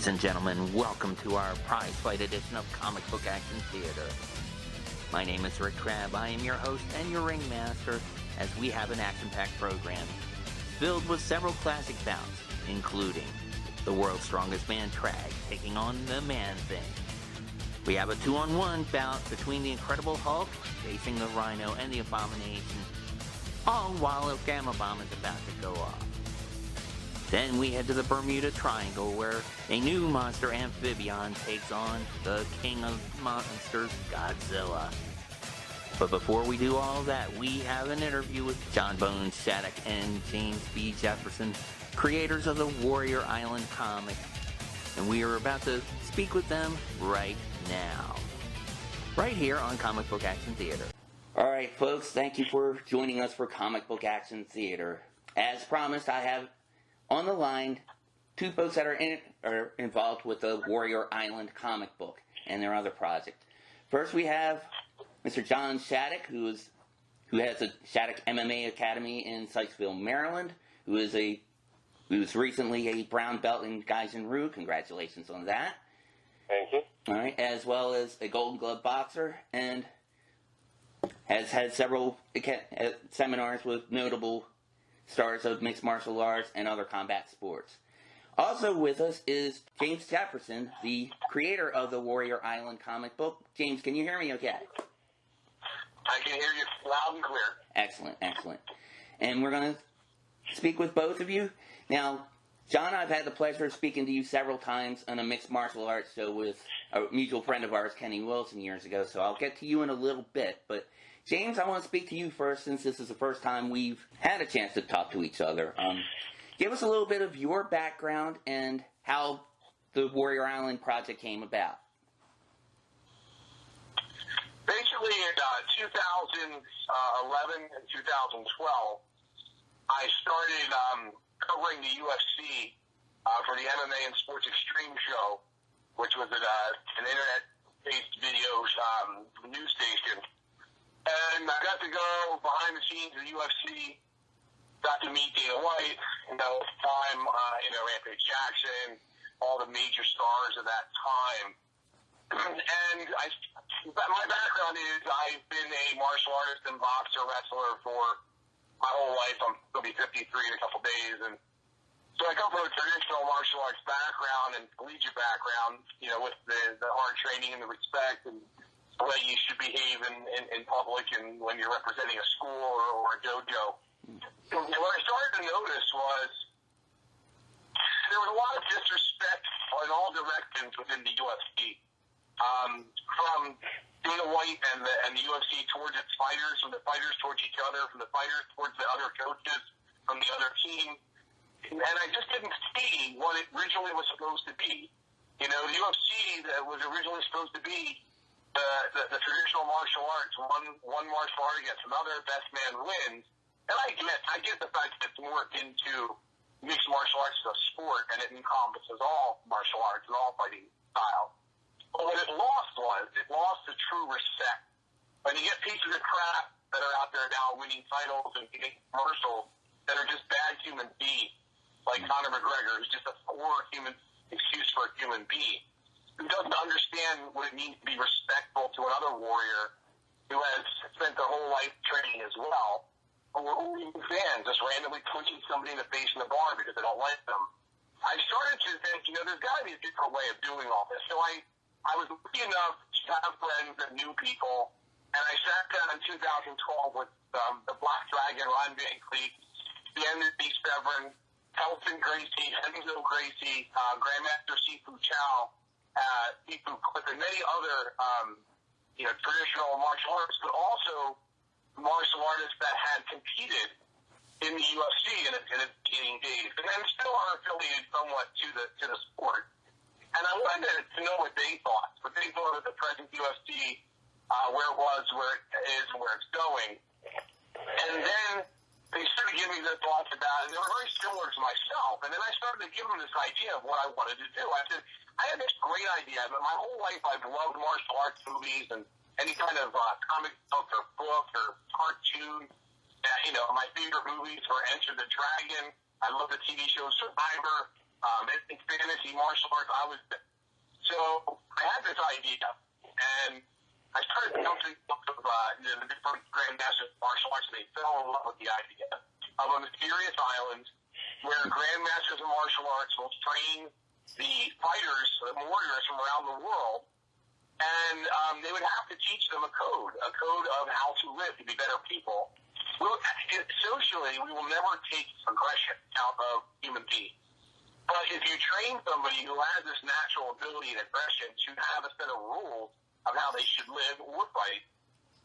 Ladies and gentlemen, welcome to our prize fight edition of Comic Book Action Theater. My name is Rick Tragg. I am your host and your ringmaster as we have an action-packed program filled with several classic bouts, including the world's strongest man, Tragg, taking on the Man-Thing. We have a 2-on-1 bout between the Incredible Hulk facing the Rhino and the Abomination, all while a gamma bomb is about to go off. Then we head to the Bermuda Triangle, where a new monster, Amphibion, takes on the king of monsters, Godzilla. But before we do all that, we have an interview with John Bones, Shaddock, and James B. Jefferson, creators of the Warrior Island comic, and we are about to speak with them right now, right here on Comic Book Action Theater. Alright folks, thank you for joining us for Comic Book Action Theater. As promised, I have on the line two folks that are involved with the Warrior Island comic book and their other project. First we have Mr. John Shaddock, who has the Shaddock MMA Academy in Sykesville, Maryland, who is recently a brown belt in Gaijin-Ryu. Congratulations on that. Thank you. Alright, as well as a Golden Glove boxer, and has had several seminars with notable stars of mixed martial arts and other combat sports. Also with us is James Jefferson, the creator of the Warrior Island comic book. James, can you hear me okay? I can hear you loud and clear. Excellent, excellent. And we're going to speak with both of you. Now, John, I've had the pleasure of speaking to you several times on a mixed martial arts show with a mutual friend of ours, Kenny Wilson, years ago, so I'll get to you in a little bit. But James, I want to speak to you first, since this is the first time we've had a chance to talk to each other. Give us a little bit of your background and how the Warrior Island project came about. Basically, in 2011 and 2012, I started covering the UFC for the MMA and Sports Extreme show, which was at an internet-based video news station. And I got to go behind the scenes of the UFC, got to meet Dana White, at the time, Rampage Jackson, all the major stars of that time. And my background is I've been a martial artist and boxer, wrestler for my whole life. I'm going to be 53 in a couple days. And so I come from a traditional martial arts background and collegiate background, with the hard training and the respect and the way you should behave in public and when you're representing a school or a dojo. And what I started to notice was there was a lot of disrespect in all directions within the UFC. From Dana White and the UFC towards its fighters, from the fighters towards each other, from the fighters towards the other coaches, from the other team. And I just didn't see what it originally was supposed to be. The UFC that was originally supposed to be the traditional martial arts, one martial art against another, best man wins. And I get the fact that it's more into mixed martial arts as a sport, and it encompasses all martial arts and all fighting styles. But what it lost the true respect. When you get pieces of crap that are out there now winning titles and getting commercials that are just bad human beings, like Conor McGregor, who's just a poor human excuse for a human being, who doesn't understand what it means to be respectful to another warrior who has spent their whole life training as well, or fans just randomly punching somebody in the face in the bar because they don't like them. I started to think, there's got to be a different way of doing all this. So I was lucky enough to have friends that knew people, and I sat down in 2012 with the Black Dragon, Ron Van Cleef, the NBC Severn, Helton Gracie, Enzo Gracie, Grandmaster Sifu Chow, Sifu Cliff, and many other, traditional martial artists, but also martial artists that had competed in the UFC in its beginning days, and then still are affiliated somewhat to the sport. And I wanted to know what they thought of the present UFC, where it was, where it is, and where it's going. And then they started giving me their thoughts about it, and they were very similar to myself. And then I started to give them this idea of what I wanted to do. I said, I had this great idea, but my whole life I've loved martial arts movies and any kind of comic book or book or cartoon. My favorite movies were Enter the Dragon. I love the TV show Survivor. in fantasy martial arts. So I had this idea, and I started bouncing up of the different grandmasters of martial arts, and they fell in love with the idea of a mysterious island where grandmasters of martial arts will train the fighters, the warriors from around the world, and they would have to teach them a code of how to live, to be better people. Socially, we will never take aggression out of human beings. But if you train somebody who has this natural ability and aggression to have a set of rules of how they should live or fight,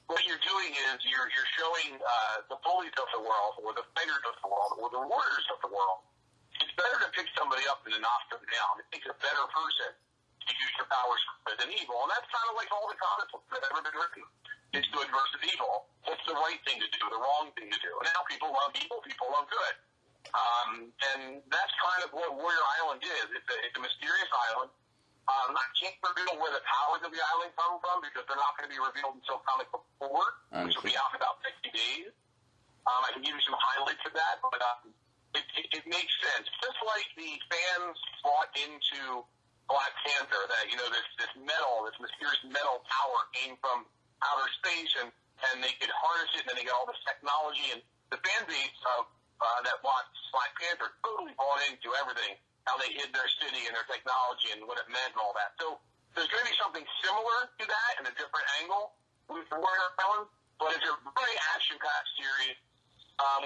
what you're doing is you're showing the bullies of the world, or the fighters of the world, or the warriors of the world, it's better to pick somebody up than to knock them down. It takes a better person to use your powers for good and evil. And that's kind of like all the comic books that have ever been written. It's good versus evil. What's the right thing to do, the wrong thing to do? And now people love evil, people love good. And that's kind of what Warrior Island is. It's a mysterious island. I can't reveal where the powers of the island come from because they're not going to be revealed until comic book 4, which will be out in about 60 days. I can give you some highlights of that, but it makes sense. Just like the fans bought into Black Panther, that, this metal, this mysterious metal power came from outer space, and they could harness it, and then they got all this technology, and the fan base of that watched Black Panther totally bought into everything, how they hid their city and their technology and what it meant and all that. So there's going to be something similar to that in a different angle with Warrior Island, but it's a very action-packed series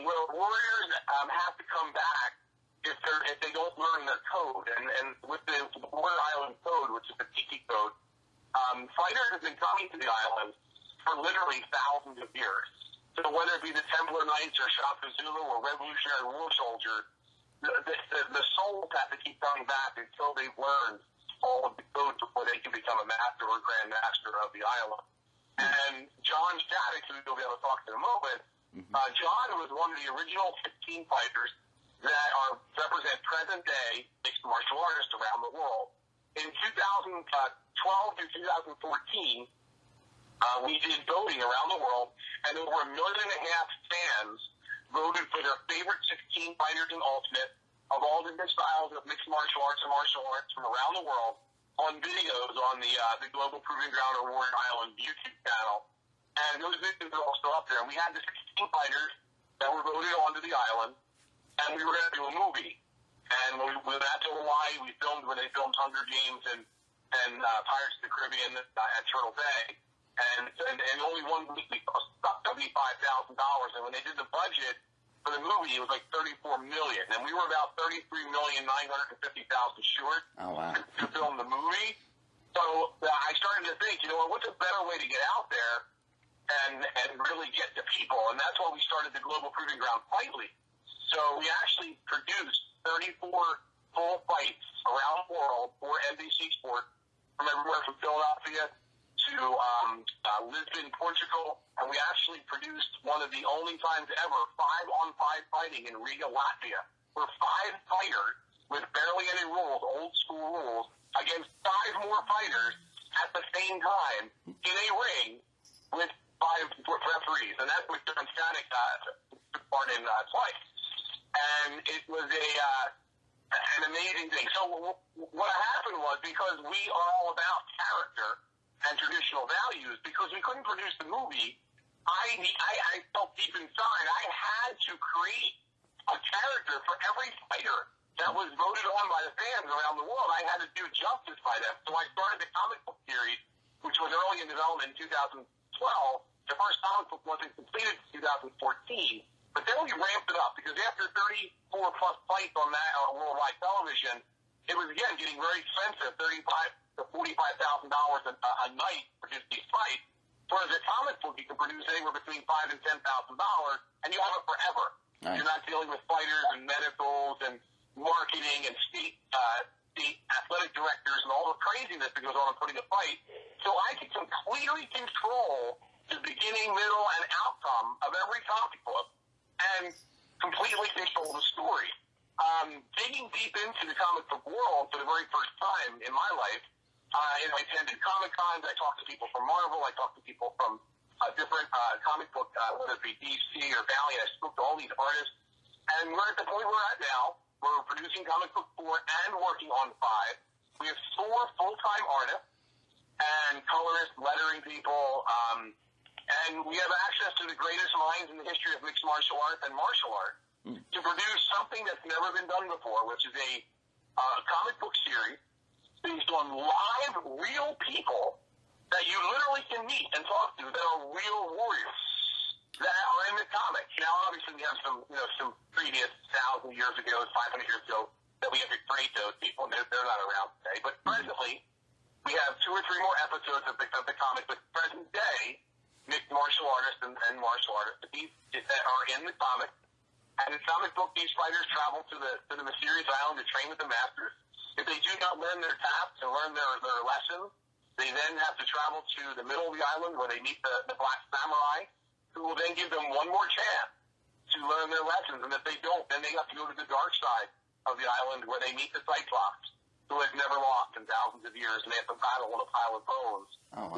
where warriors have to come back if they don't learn their code. And with the Warrior Island code, which is the Tiki code, fighters have been coming to the island for literally thousands of years. So whether it be the Templar Knights or Shaka Zulu or Revolutionary War Soldiers, the souls have to keep coming back until they've learned all of the codes before they can become a master or grand master of the island. And John Shaddock, who we'll be able to talk to in a moment, John was one of the original 15 fighters that represent present-day mixed martial artists around the world. In 2012 through 2014, we did voting around the world, and over 1.5 million fans voted for their favorite 16 fighters and ultimate of all different styles of mixed martial arts and martial arts from around the world on videos on the Global Proving Ground or Warrior Island YouTube channel. And those videos are all still up there. And we had the 16 fighters that were voted onto the island, and we were going to do a movie. And we went out to Hawaii. We filmed where they filmed Hunger Games and Pirates of the Caribbean at Turtle Bay. And only one week we cost about $75,000. And when they did the budget for the movie, it was like $34 million. And we were about $33,950,000 short to film the movie. So I started to think, what's a better way to get out there and really get to people? And that's why we started the Global Proving Ground Fight League. So we actually produced 34 full fights around the world for NBC Sports, from everywhere from Philadelphia to Lisbon, Portugal, and we actually produced one of the only times ever 5-on-5 fighting in Riga, Latvia, where 5 fighters with barely any rules, old school rules, against 5 more fighters at the same time in a ring with 5 referees, and that's what John Shaddock took part in twice. And it was an amazing thing. So what happened was, because we are all about character and traditional values, because we couldn't produce the movie, I felt deep inside I had to create a character for every fighter that was voted on by the fans around the world. I had to do justice by them. So I started the comic book series, which was early in development in 2012. The first comic book wasn't completed in 2014. But then we ramped it up, because after 34-plus fights on that worldwide television, it was, again, getting very expensive, $35,000 to $45,000 a night for just these fights. Whereas a comic book, you can produce anywhere between $5,000 and $10,000, and you have it forever. Nice. You're not dealing with fighters and medicals and marketing and state athletic directors and all the craziness that goes on in putting a fight. So I can completely control the beginning, middle, and outcome of every comic book, and completely control the story. Digging deep into the comic book world for the very first time in my life, I attended Comic-Cons, I talked to people from Marvel, I talked to people from different comic book, whether it be DC or Valiant. I spoke to all these artists, and we're at the point we're at now we're producing comic book 4 and working on 5. We have 4 full-time artists and colorists, lettering people, and we have access to the greatest minds in the history of mixed martial art and martial art to produce something that's never been done before, which is a comic book series based on live, real people that you literally can meet and talk to that are real warriors that are in the comics. Now, obviously, we have some previous 1,000 years ago, 500 years ago, that we have to create those people, and they're not around today. But presently, we have 2 or 3 more episodes of the comic, but present day, mixed martial artists and martial artists that are in the comic. And in comic book, these fighters travel to the mysterious island to train with the masters. If they do not learn their tasks and learn their lessons, they then have to travel to the middle of the island where they meet the black samurai, who will then give them one more chance to learn their lessons. And if they don't, then they have to go to the dark side of the island where they meet the Cyclops, who has never lost in thousands of years, and they have to battle on a pile of bones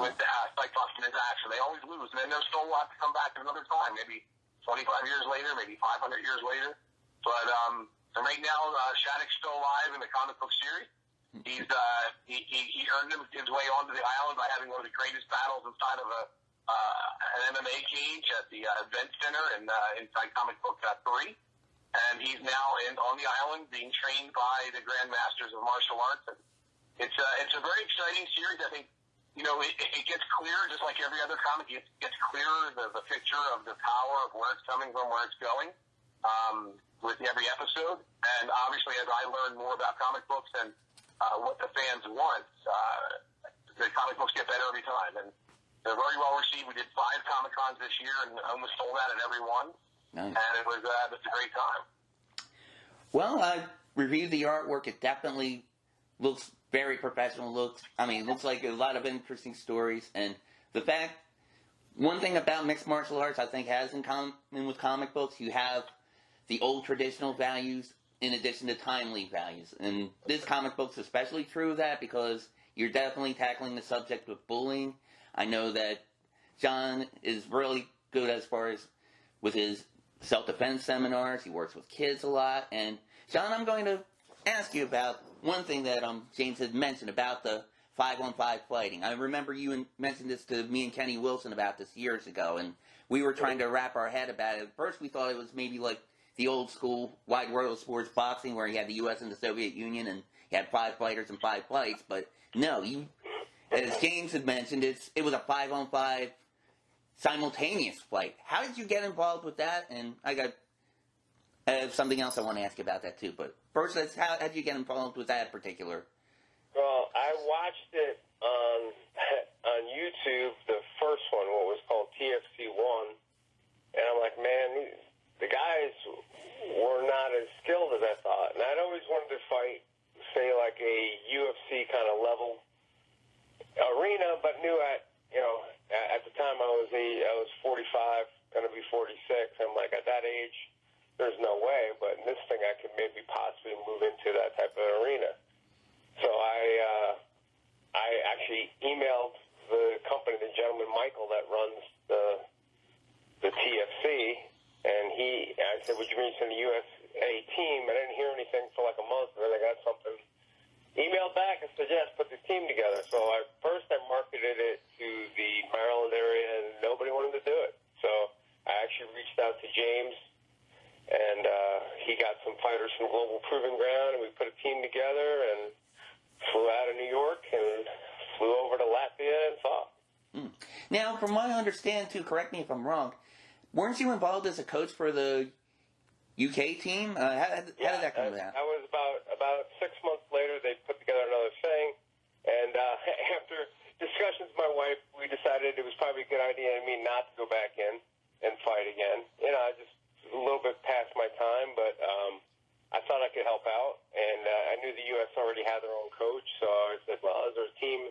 with the Cyclops in his action. They always lose, and then their soul will have to come back another time, maybe 25 years later, maybe 500 years later. But right now, Shaddock's still alive in the comic book series. He earned his way onto the island by having one of the greatest battles inside of an MMA cage at the event center inside comic book 3. And he's now on the island being trained by the Grand Masters of Martial Arts. And it's a very exciting series. I think, it gets clearer, just like every other comic. It gets clearer, the picture of the power of where it's coming from, where it's going, with every episode. And obviously, as I learn more about comic books and what the fans want, the comic books get better every time. And they're very well received. We did 5 Comic-Cons this year and almost sold out at every one. Nice. And it was just a great time. Well, I reviewed the artwork. It definitely looks very professional. It looks like a lot of interesting stories. And the fact, one thing about mixed martial arts I think has in common with comic books, you have the old traditional values in addition to timely values. And this comic book's especially true of that because you're definitely tackling the subject of bullying. I know that John is really good as far as with his self-defense seminars. He works with kids a lot. And, John, I'm going to ask you about one thing that James had mentioned about the 5-on-5 fighting. I remember you mentioned this to me and Kenny Wilson about this years ago, and we were trying to wrap our head about it. At first, we thought it was maybe like the old school Wide World of Sports boxing where you had the U.S. and the Soviet Union, and you had 5 fighters and 5 fights. But, no, as James had mentioned, it was a 5-on-5 simultaneous fight. How did you get involved with that? And I have something else I want to ask you about that too. But first, how did you get involved with that particular? Well, I watched it on YouTube, the first one, what was called TFC 1, and I'm like, man, the guys were not as skilled as I thought. And I'd always wanted to fight, say, like a UFC kind of level arena, but knew at the time I was 45, going to be 46. I'm like, at that age, there's no way. But in this thing, I could maybe possibly move into that type of arena. So I actually emailed the company, the gentleman Michael that runs the TFC, and I said, would you bring us in the USA team? I didn't hear anything for like a month, and then I got something. Emailed back and said, yes, put this team together. So I marketed it to the Maryland area, and nobody wanted to do it. So I actually reached out to James, and he got some fighters from Global Proving Ground, and we put a team together and flew out of New York and flew over to Latvia and fought. Now, from what I understand, too, correct me if I'm wrong, weren't you involved as a coach for the UK team? How did that come about? I was about 6 months later. They put together another thing, and after discussions with my wife, we decided it was probably a good idea of me not to go back in and fight again. I just a little bit past my time, but I thought I could help out, and I knew the U.S. already had their own coach, so I said, well, is there a team?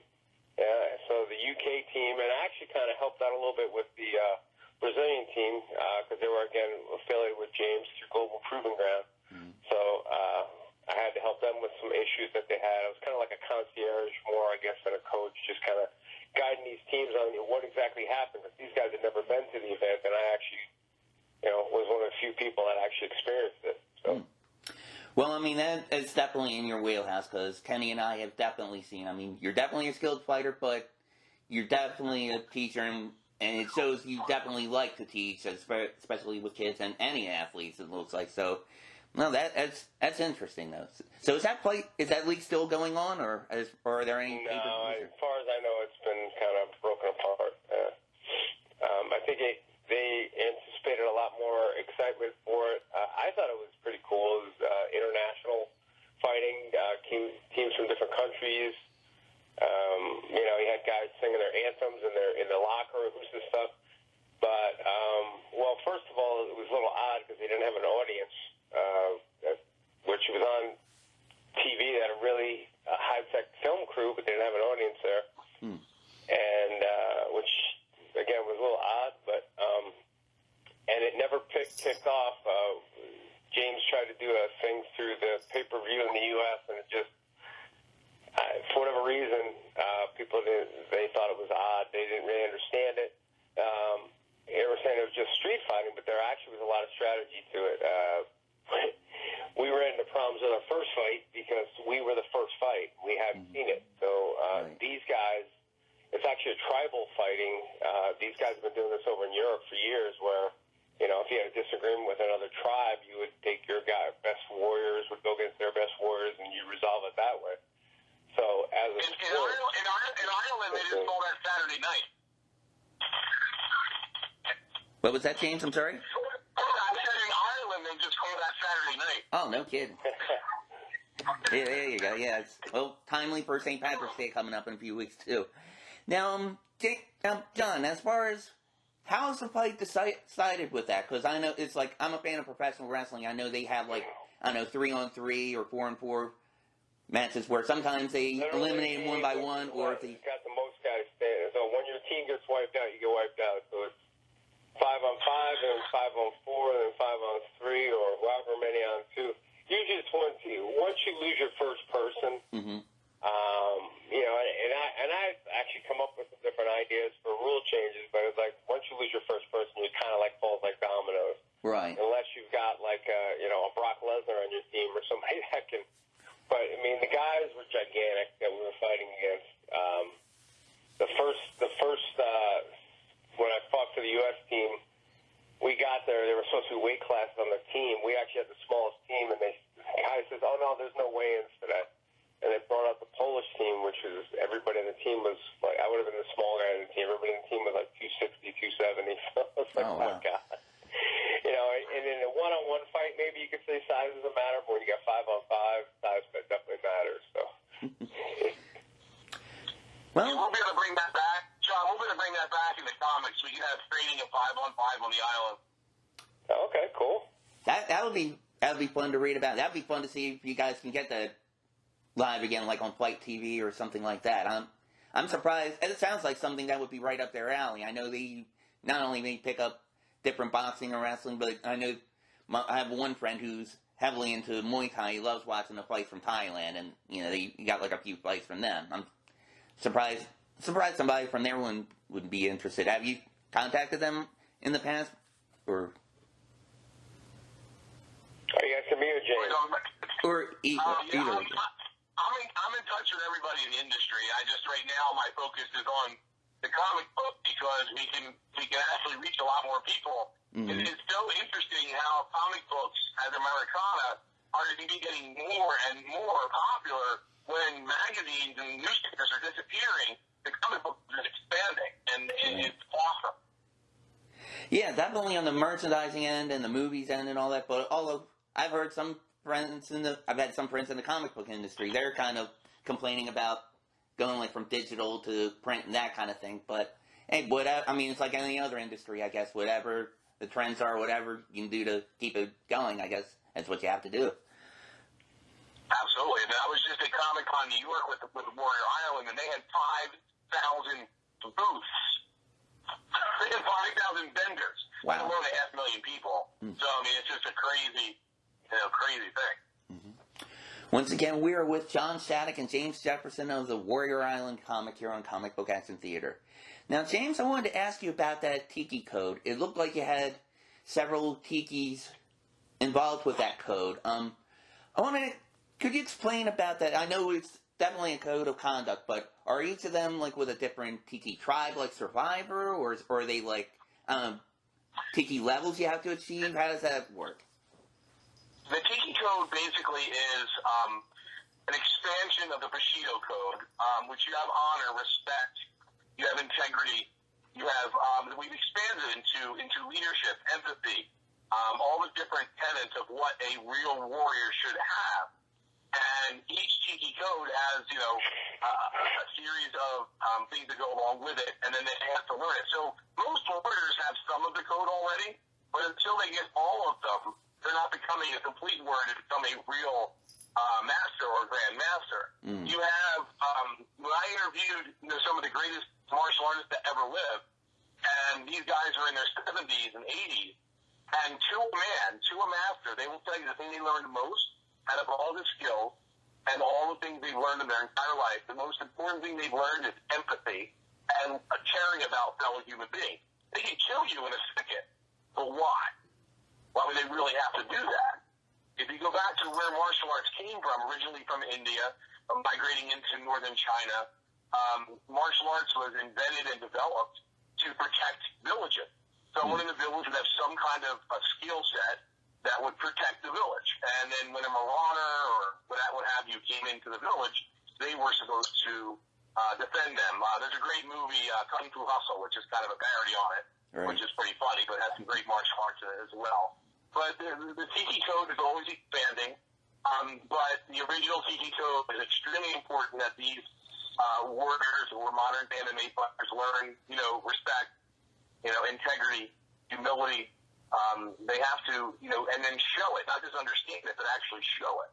So the UK team, and I actually kind of helped out a little bit with the Brazilian team because they were, again, affiliated with James through Global Proving Ground. So I had to help them with some issues that they had. I was kind of like a concierge more, I guess, than a coach, just kind of guiding these teams on what exactly happened. Because these guys had never been to the event, and I actually, was one of the few people that actually experienced it. So. Well, I mean, that's definitely in your wheelhouse, because Kenny and I have definitely seen, I mean, you're definitely a skilled fighter, but you're definitely a teacher, and it shows you definitely like to teach, especially with kids and any athletes, it looks like. So, no, that's interesting, though. So is that league still going on, or are there any? No, as far as I know, it's been kind of broken apart. I think they anticipated a lot more excitement for it. I thought it was pretty cool. It was international fighting, teams from different countries. You had guys singing their anthems in the locker rooms and stuff. But, well, first of all, it was a little odd because they didn't have an audience, which was on TV. They had a really high-tech film crew, but they didn't have an audience there. And, which, again, was a little odd, but, and it never kicked off. James tried to do a thing through the pay-per-view in the U.S., and it just, for whatever reason, people they thought it was odd. They didn't really understand it. They were saying it was just street fighting, but there actually was a lot of strategy to it. We ran into problems with our first fight because we were the first fight. We hadn't seen it. So these guys, it's actually a tribal fighting. These guys have been doing this over in Europe for years where, if you had a disagreement with another tribe, you would take your best warriors, would go against their best warriors, and you resolve it that way. So as a sport, in Ireland, they just call that Saturday night. What was that, James? I'm sorry? I said in Ireland, they just call that Saturday night. Oh, no kidding. Yeah, there you go. Yeah, it's timely for St. Patrick's Day coming up in a few weeks too. Now, John, as far as how's the fight decided with that? Because I know it's like I'm a fan of professional wrestling. I know they have 3-on-3 or 4-on-4 matches where sometimes they eliminate them one by one, or if they got the most guys standing. So when your team gets wiped out, you get wiped out. So it's 5-on-5, and then 5-on-4, and then 5-on-3, or however many on 2. Usually it's once you lose your first person, and I've actually come up with some different ideas for rule changes, but it's like once you lose your first person, you kind of falls like dominoes. Right. Unless you've got a Brock Lesnar on your team or somebody that can. But I mean, the guys were gigantic that we were fighting against. The first when I fought for the U.S. team, we got there. There were supposed to be weight classes on the team. We actually had the smallest team, and the guy says, "Oh no, there's no weigh-ins for that." And they brought out the Polish team, which was everybody on the team was I would have been the small guy on the team. Everybody on the team was 260, 270. So I was like, oh my God. And in a one-on-one fight, maybe you could say size doesn't matter, but when you got 5-on-5, size definitely matters. So. We'll be able to bring that back. John, we'll be able to bring that back in the comics. We can have training at 5-on-5 on the island. Okay, cool. That would be fun to read about. That'd be fun to see if you guys can get that live again, like on Fight TV or something like that. I'm surprised. It sounds like something that would be right up their alley. I know they not only may pick up different boxing or wrestling, but I know I have one friend who's heavily into Muay Thai. He loves watching the fights from Thailand, and they got a few fights from them. I'm surprised somebody from there would be interested. Have you contacted them in the past, or? Are you asking me or James? Or either. I'm in touch with everybody in the industry. Right now my focus is on the comic book because we can actually reach a lot more people. Mm-hmm. It's so interesting how comic books as Americana are going to be getting more and more popular when magazines and newspapers are disappearing. The comic book is expanding, and it's awesome. Yeah, definitely on the merchandising end and the movies end and all that. But although I've heard I've had some friends in the comic book industry. They're kind of complaining about going from digital to print and that kind of thing. But hey, it's like any other industry, I guess. Whatever the trends are, whatever you can do to keep it going, I guess that's what you have to do. Absolutely. And I was just at Comic-Con New York with Warrior Island, and they had 5,000 booths. They had 5,000 vendors. Wow. Let alone 500,000 people. Mm. So, it's just a crazy thing. Mm-hmm. Once again, we are with John Shaddock and James Jefferson of the Warrior Island comic here on Comic Book Action Theater. Now, James, I wanted to ask you about that Tiki code. It looked like you had several Tikis involved with that code. Could you explain about that? I know it's definitely a code of conduct, but are each of them like with a different tiki tribe, like Survivor, or are they like tiki levels you have to achieve? How does that work? The Tiki Code basically is an expansion of the Bushido Code, which you have honor, respect, you have integrity, you have we've expanded into leadership, empathy, all the different tenets of what a real warrior should have. And each Tiki Code has, a series of things that go along with it, and then they have to learn it. So most warriors have some of the code already, but until they get all of them, they're not becoming a complete warrior to become a real master or grand master. You have, when I interviewed some of the greatest martial artists that ever lived, and these guys are in their 70s and 80s, and to a master, they will tell you the thing they learned most out of all the skills and all the things they've learned in their entire life, the most important thing they've learned is empathy and caring about fellow human beings. They can kill you in a second, but why? Why would they really have to do that? If you go back to where martial arts came from, originally from India, migrating into northern China, martial arts was invented and developed to protect villages. Someone in the village would have some kind of a skill set that would protect the village. And then when a marauder or what have you came into the village, they were supposed to defend them. There's a great movie, Kung Fu Hustle, which is kind of a parody on it, which is pretty funny, but has some great martial arts in it as well. But the Tiki Code is always expanding, but the original Tiki Code is extremely important that these warriors or modern anime players learn, respect, integrity, humility. They have to, and then show it, not just understand it, but actually show it.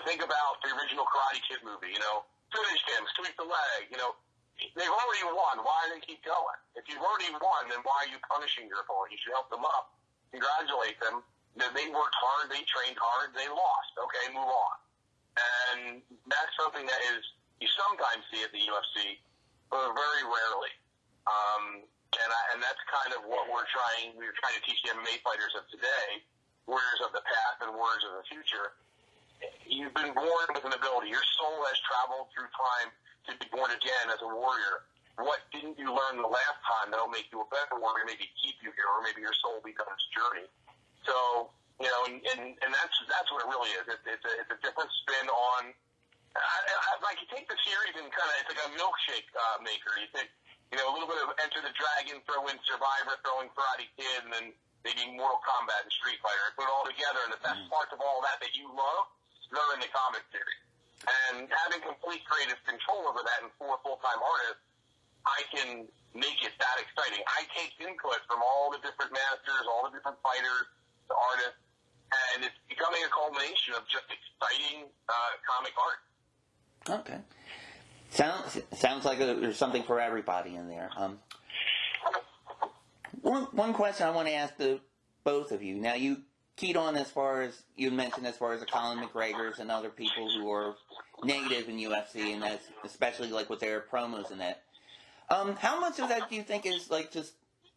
Think about the original Karate Kid movie, finish him, sweep the leg, they've already won. Why do they keep going? If you've already won, then why are you punishing your opponent? You should help them up, congratulate them. They worked hard, they trained hard, they lost. Okay, move on. And that's something that you sometimes see at the UFC, but very rarely. And that's kind of what we're trying to teach the MMA fighters of today, warriors of the past and warriors of the future. You've been born with an ability. Your soul has traveled through time to be born again as a warrior. What didn't you learn the last time that'll make you a better warrior, maybe keep you here, or maybe your soul becomes its journey? So, and that's what it really is. It's a different spin on, like you take the series and it's like a milkshake maker. You think, a little bit of Enter the Dragon, throw in Survivor, throw in Karate Kid, and then maybe Mortal Kombat and Street Fighter. Put it all together, and the best parts of all that you love, they're in the comic series. And having complete creative control over that and 4 full-time artists, I can make it that exciting. I take input from all the different masters, all the different fighters, the artists, and it's becoming a culmination of just exciting comic art. Okay. Sounds like there's something for everybody in there. One question I want to ask the both of you. Now, you keyed on you mentioned as far as the Colin McGregors and other people who are negative in UFC, and that's especially like with their promos and that. How much of that do you think is like just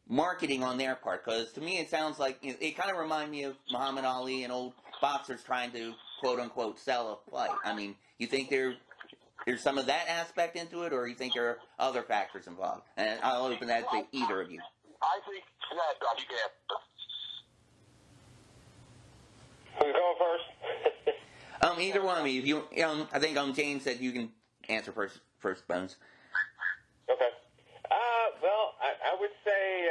marketing on their part? Because to me, it sounds like it kind of reminds me of Muhammad Ali and old boxers trying to quote unquote sell a fight. I mean, you think there's some of that aspect into it, or you think there are other factors involved? And I'll open that to either of you. I think that you can answer. Who's going first? Either one of you. If you, I think James said you can answer first, Bones. Okay. Well, I would say,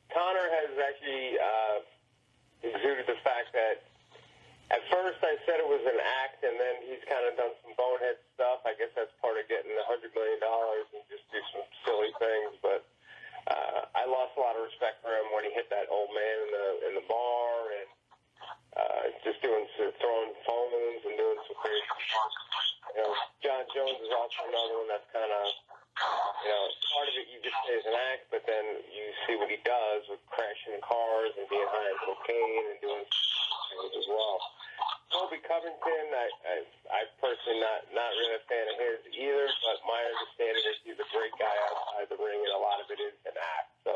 Connor has actually exuded the fact that at first I said it was an act, and then he's kind of done some bonehead stuff. I guess that's part of getting $100 million and just do some silly things. But I lost a lot of respect for him when he hit that old man in the bar and just throwing phones and doing some crazy stuff. John Jones is also another one that's kind of, part of it you just say is an act, but then you see what he does with crashing cars and being high on cocaine and doing things as well. Colby Covington, I personally not really a fan of his either, but my understanding is he's a great guy outside the ring, and a lot of it is an act. So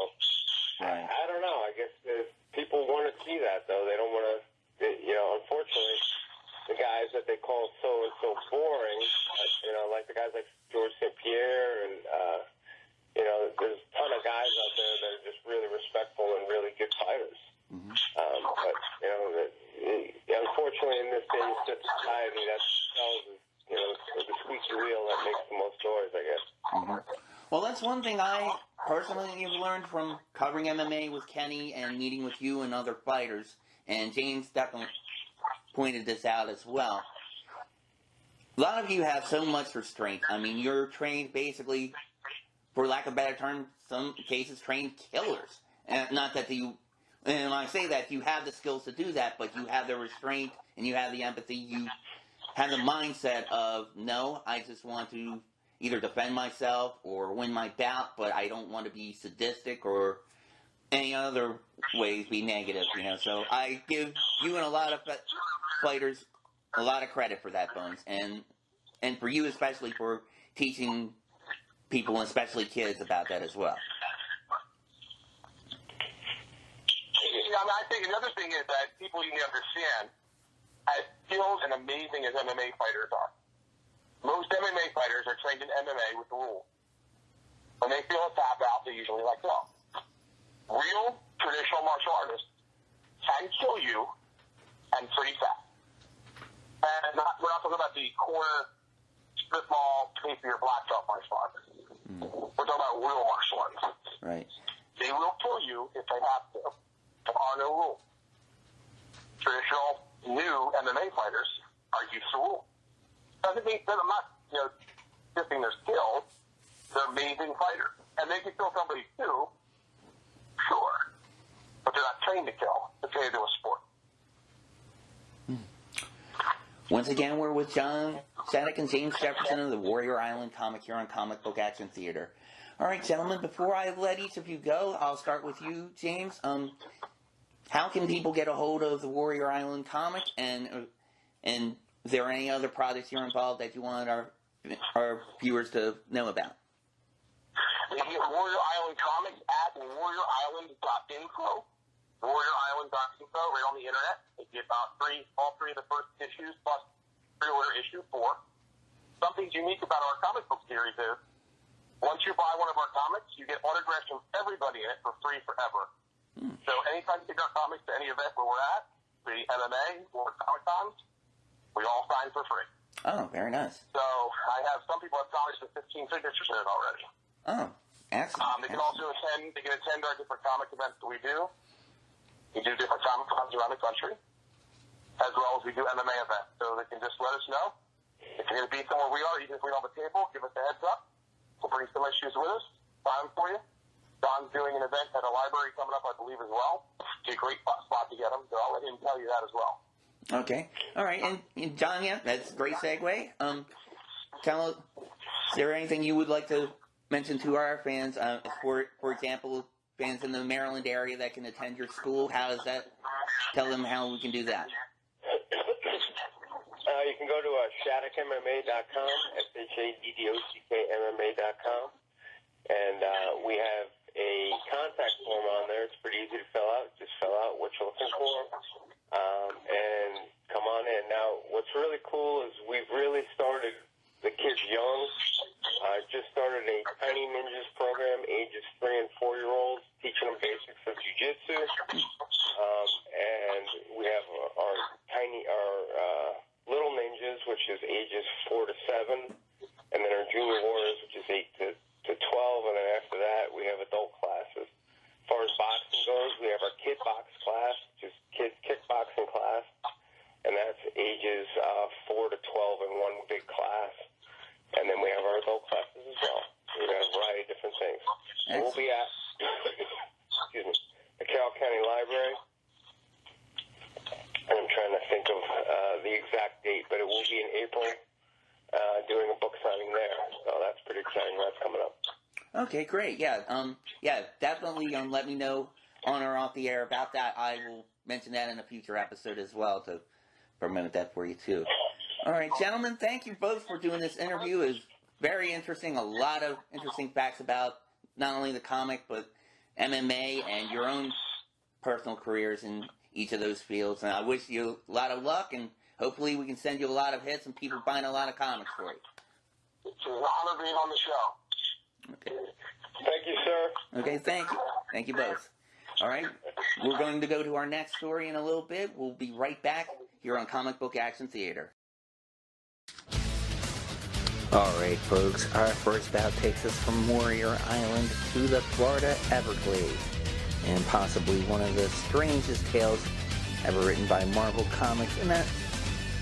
I don't know. I guess people want to see that, though. They don't want to, guys that they call so boring, like the guys like George St. Pierre and, there's a ton of guys out there that are just really respectful and really good fighters. Mm-hmm. But, unfortunately in this day of society, that's, the squeaky wheel that makes the most noise, I guess. Mm-hmm. Well, that's one thing I personally have learned from covering MMA with Kenny and meeting with you and other fighters, and James definitely pointed this out as well. A lot of you have so much restraint. I mean, you're trained basically, for lack of a better term, some cases trained killers. And not that and when I say that, you have the skills to do that, but you have the restraint and you have the empathy. You have the mindset of, no, I just want to either defend myself or win my bout, but I don't want to be sadistic or any other ways be negative, So I give you and a lot of fighters a lot of credit for that, Bones, and for you especially for teaching people, and especially kids, about that as well. I think another thing is that people need to understand, as skilled and amazing as MMA fighters are, most MMA fighters are trained in MMA with the rules. When they feel a tap out, they usually let go. Real traditional martial artists can kill you and pretty fast. And we're not talking about the corner, strip mall, paper, black belt martial arts. We're talking about real martial arts. Right. They will kill you if they have to. There are no rules. Traditional, new MMA fighters are used to rules. Doesn't mean that I'm not, dipping their skills. They're amazing fighters. And they can kill somebody too, sure. But they're not trained to kill. They're trained to do a sport. Once again, we're with John Shaddock and James Jefferson of the Warrior Island Comic here on Comic Book Action Theater. All right, gentlemen, before I let each of you go, I'll start with you, James. How can people get a hold of the Warrior Island comic, and is there any other projects you're involved that you want our viewers to know about? You can get Warrior Island comics at warriorisland.info. warriorisland.info, right on the internet. You get all three of the first issues plus pre-order issue 4. Something unique about our comic book series is, once you buy one of our comics, you get autographs from everybody in it for free forever. So anytime you take our comics to any event where we're at, the MMA or Comic Cons, we all sign for free. Oh, very nice. So I have some people have comics with 15 signatures in it already. Oh, excellent. They can also attend our different comic events that we do. We do different Comic Cons around the country, as well as we do MMA events. So they can just let us know. If you're going to be somewhere we are, even if we don't have a table, give us a heads up. We'll bring some issues with us, buy them for you. Don's doing an event at a library coming up, I believe, as well. It's a great spot to get them, so I'll let him tell you that as well. Okay. All right. And John, yeah, that's a great segue. Is there anything you would like to mention to our fans? For example, fans in the Maryland area that can attend your school, how is that? Tell them how we can do that. You can go to shaddockmma.com, SHADDOCKMMA.com, and we have a contact form on there. It's pretty easy to fill out. Just fill out what you're looking for, and come on in. Now, what's really cool is we've really started the kids young. I just started a Tiny Ninjas program, ages 3 and 4-year-olds, teaching them basics of jiu-jitsu. And we have our Little Ninjas, which is ages 4 to 7, and then our Junior Warriors, which is 8 to 12, and then after that, we have adult classes. As far as boxing goes, we have our Kid Box class, which is kids kickboxing class, and that's ages 4 to 12 in one big class. And then we have our adult classes as well. We have a variety of different things. So we'll be at the Carroll County Library. And I'm trying to think of the exact date, but it will be in April, doing a book signing there. So that's pretty exciting. That's coming up. Okay, great. Yeah, definitely let me know on or off the air about that. I will mention that in a future episode as well to promote that for you too. All right, gentlemen, thank you both for doing this interview. It was very interesting. A lot of interesting facts about not only the comic, but MMA and your own personal careers in each of those fields. And I wish you a lot of luck, and hopefully we can send you a lot of hits and people buying a lot of comics for you. It's an honor being on the show. Okay. Thank you, sir. Okay, thank you. Thank you both. All right, we're going to go to our next story in a little bit. We'll be right back here on Comic Book Action Theater. All right, folks, our first bout takes us from Warrior Island to the Florida Everglades, and possibly one of the strangest tales ever written by Marvel Comics, and that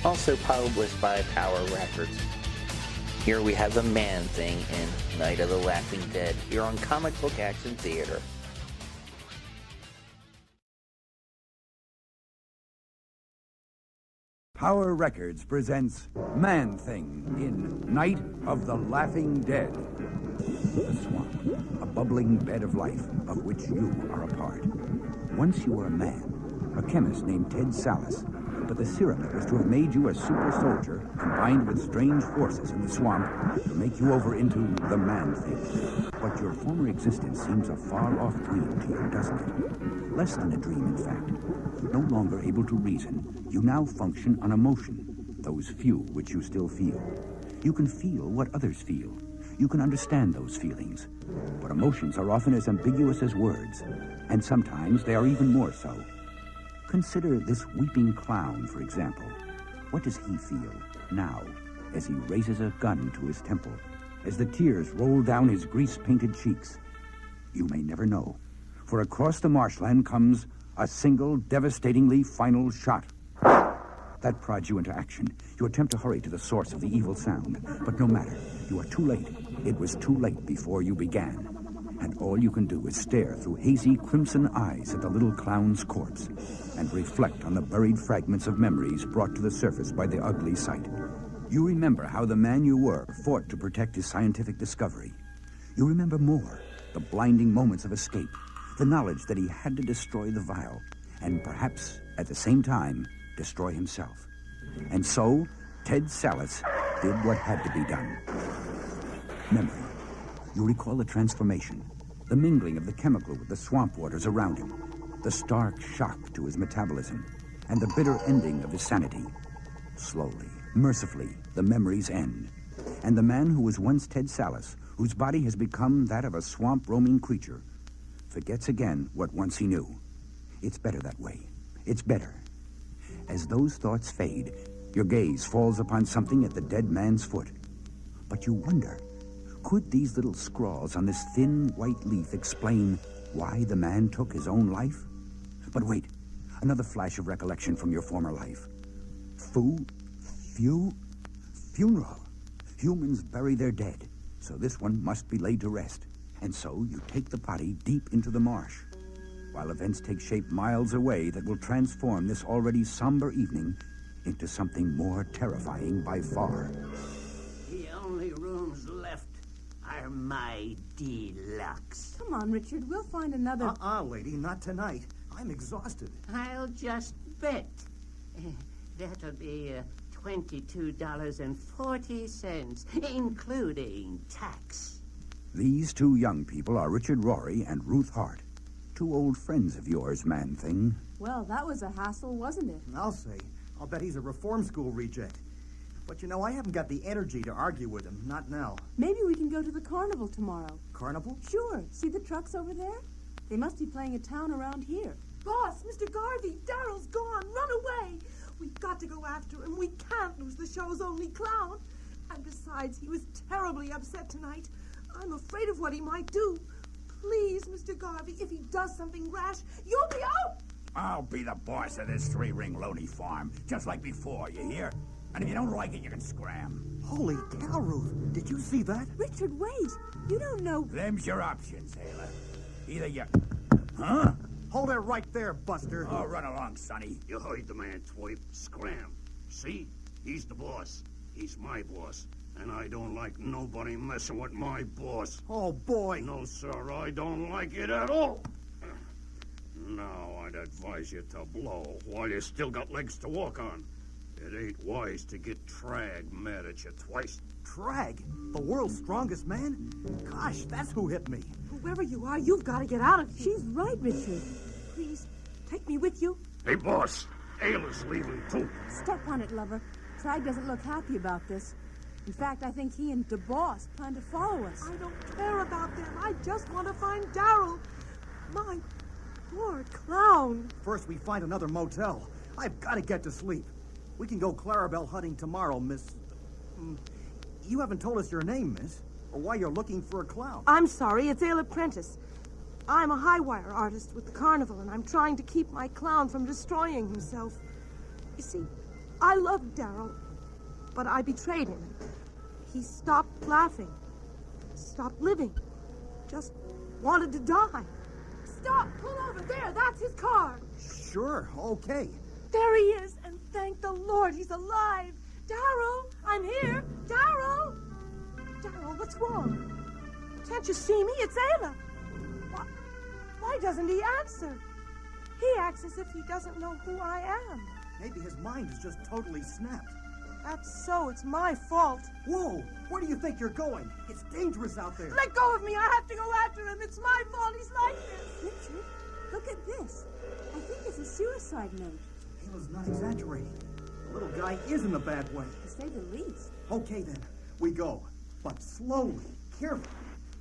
also published by Power Records. Here we have the Man-Thing in Night of the Laughing Dead, here on Comic Book Action Theater. Power Records presents Man-Thing in Night of the Laughing Dead. The swamp, a bubbling bed of life of which you are a part. Once you were a man, a chemist named Ted Sallis, but the serum was to have made you a super soldier combined with strange forces in the swamp to make you over into the Man-Thing. But your former existence seems a far-off dream to you, doesn't it? Less than a dream, in fact. No longer able to reason, you now function on emotion, those few which you still feel. You can feel what others feel. You can understand those feelings. But emotions are often as ambiguous as words, and sometimes they are even more so. Consider this weeping clown, for example. What does he feel now as he raises a gun to his temple, as the tears roll down his grease-painted cheeks? You may never know, for across the marshland comes a single, devastatingly final shot. That prods you into action. You attempt to hurry to the source of the evil sound, but no matter. You are too late. It was too late before you began. And all you can do is stare through hazy crimson eyes at the little clown's corpse and reflect on the buried fragments of memories brought to the surface by the ugly sight. You remember how the man you were fought to protect his scientific discovery. You remember more, the blinding moments of escape, the knowledge that he had to destroy the vial, and perhaps, at the same time, destroy himself. And so, Ted Sallis did what had to be done. Memory. You recall the transformation, the mingling of the chemical with the swamp waters around him, the stark shock to his metabolism, and the bitter ending of his sanity. Slowly, mercifully, the memories end. And the man who was once Ted Sallis, whose body has become that of a swamp-roaming creature, forgets again what once he knew. It's better that way. It's better. As those thoughts fade, your gaze falls upon something at the dead man's foot. But you wonder, could these little scrawls on this thin white leaf explain why the man took his own life? But wait, another flash of recollection from your former life. Funeral. Humans bury their dead, so this one must be laid to rest. And so you take the body deep into the marsh, while events take shape miles away that will transform this already somber evening into something more terrifying by far. The only rooms left are my deluxe. Come on, Richard, we'll find another... lady, not tonight. I'm exhausted. I'll just bet. That'll be $22.40, including tax. These two young people are Richard Rory and Ruth Hart. Two old friends of yours, Man-Thing. Well, that was a hassle, wasn't it? I'll say. I'll bet he's a reform school reject. But you know, I haven't got the energy to argue with him. Not now. Maybe we can go to the carnival tomorrow. Carnival? Sure. See the trucks over there? They must be playing a town around here. Boss, Mr. Garvey, Daryl's gone. Run away. We've got to go after him. We can't lose the show's only clown. And besides, he was terribly upset tonight. I'm afraid of what he might do. Please, Mr. Garvey, if he does something rash, you'll be out. I'll be the boss of this three-ring loney farm, just like before, you hear? And if you don't like it, you can scram. Holy cow, Ruth. Did you see that? Richard, wait. You don't know... Them's your options, Taylor. Either you... Huh? Hold it right there, Buster. Oh, run along, Sonny. You heard the man, Twipe. Scram. See? He's the boss. He's my boss. And I don't like nobody messing with my boss. Oh, boy. No, sir, I don't like it at all. Now, I'd advise you to blow while you still got legs to walk on. It ain't wise to get Tragg mad at you twice. Tragg? The world's strongest man? Gosh, that's who hit me. Whoever you are, you've got to get out of here. She's right, Richard. Please, take me with you. Hey, boss. Ayla's leaving, too. Step on it, lover. Tragg doesn't look happy about this. In fact, I think he and the boss plan to follow us. I don't care about them. I just want to find Daryl. My poor clown. First, we find another motel. I've got to get to sleep. We can go Clarabelle hunting tomorrow, Miss... You haven't told us your name, miss, or why you're looking for a clown. I'm sorry, it's Ayla Prentice. I'm a high-wire artist with the carnival, and I'm trying to keep my clown from destroying himself. You see, I loved Daryl, but I betrayed him. He stopped laughing, stopped living, just wanted to die. Stop! Pull over there! That's his car! Sure, okay. There he is, and thank the Lord he's alive! Daryl, I'm here! Daryl! Daryl, what's wrong? Can't you see me? It's Ayla. Why doesn't he answer? He acts as if he doesn't know who I am. Maybe his mind is just totally snapped. That's so. It's my fault. Whoa! Where do you think you're going? It's dangerous out there. Let go of me. I have to go after him. It's my fault he's like this. Richard, look at this. I think it's a suicide note. Ayla's not exaggerating. The little guy is in a bad way. To say the least. Okay, then. We go. But slowly, carefully.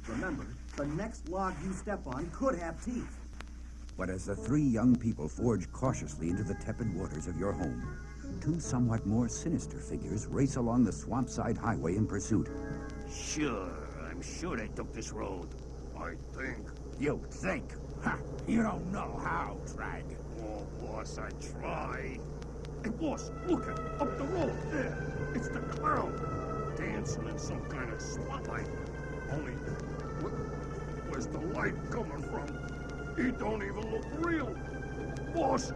Remember, the next log you step on could have teeth. But as the three young people forge cautiously into the tepid waters of your home, two somewhat more sinister figures race along the swampside highway in pursuit. Sure, I'm sure they took this road. I think. You think? Ha! You don't know how, Tragg. Oh, boss, I tried. Hey, boss, look at up the road there. It's the clown dancing in some kind of spotlight. Only, where's the light coming from? He don't even look real. Boss,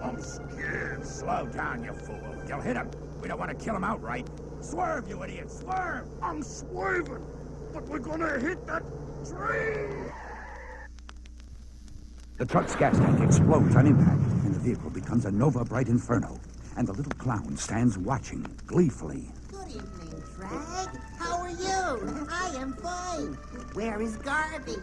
I'm scared. Slow down, you fool. You'll hit him. We don't want to kill him outright. Swerve, you idiot, swerve! I'm swerving, but we're gonna hit that tree. The truck's gas tank explodes on impact, and the vehicle becomes a nova-bright inferno. And the little clown stands watching, gleefully. Good evening, Tragg. How are you? I am fine. Where is Garvey?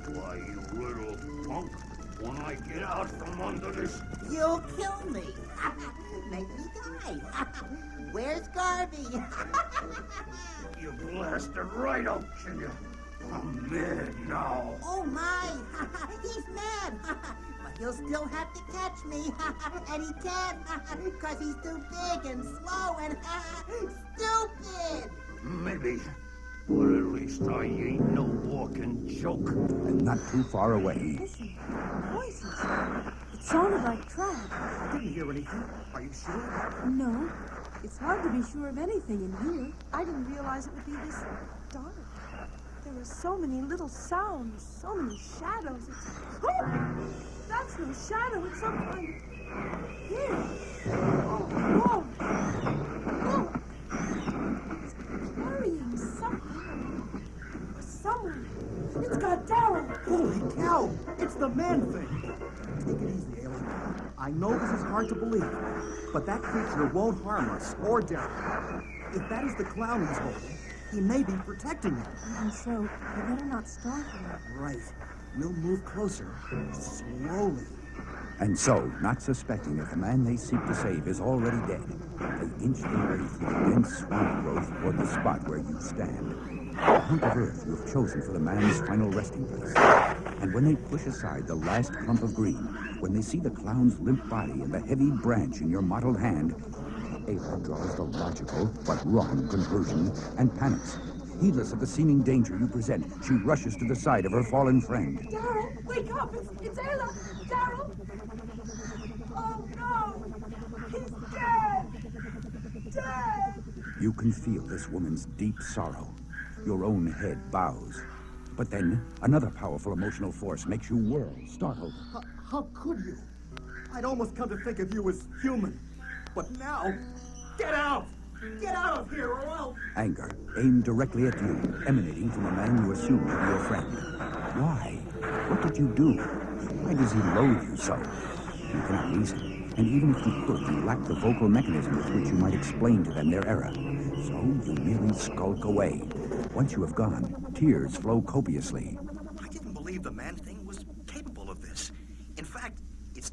Why, you little punk. When I get out from under this... You'll kill me. Make me die. Where's Garvey? You blasted right, I'll kill you. I'm mad now. Oh, my. He's mad. But he'll still have to catch me. And he can't, because he's too big and slow and stupid. Maybe. But at least I ain't no walking joke. And not too far away. Listen, voices. It sounded like Tragg. I didn't hear anything. Are you sure? No. It's hard to be sure of anything in here. I didn't realize it would be this dark. There were so many little sounds, so many shadows. That's no shadow. It's some kind of... Here. Oh, whoa. It's carrying something. Or someone. It's got Daryl. Holy cow! It's the man thing. Take it easy, Ayla. I know this is hard to believe, but that creature won't harm us or Daryl. If that is the clown he's holding, he may be protecting him. And so, you better not startle him. Right. We'll move closer. Slowly. And so, not suspecting that the man they seek to save is already dead, they inch their way through the dense swamp growth toward the spot where you stand. A hunk of earth you have chosen for the man's final resting place. And when they push aside the last clump of green, when they see the clown's limp body and the heavy branch in your mottled hand, Ayla draws the logical but wrong conclusion and panics. Heedless of the seeming danger you present, she rushes to the side of her fallen friend. Daryl, wake up! It's Ayla! Daryl! Oh, no! He's dead! Dead! You can feel this woman's deep sorrow. Your own head bows. But then, another powerful emotional force makes you whirl, startled. How could you? I'd almost come to think of you as human. But now, get out! Get out of here, or else... Anger, aimed directly at you, emanating from a man you assume to be your friend. Why? What did you do? Why does he loathe you so? You cannot reason, and even if you could, you lack the vocal mechanism with which you might explain to them their error. So you merely skulk away. Once you have gone, tears flow copiously. I didn't believe the man thing was capable of this.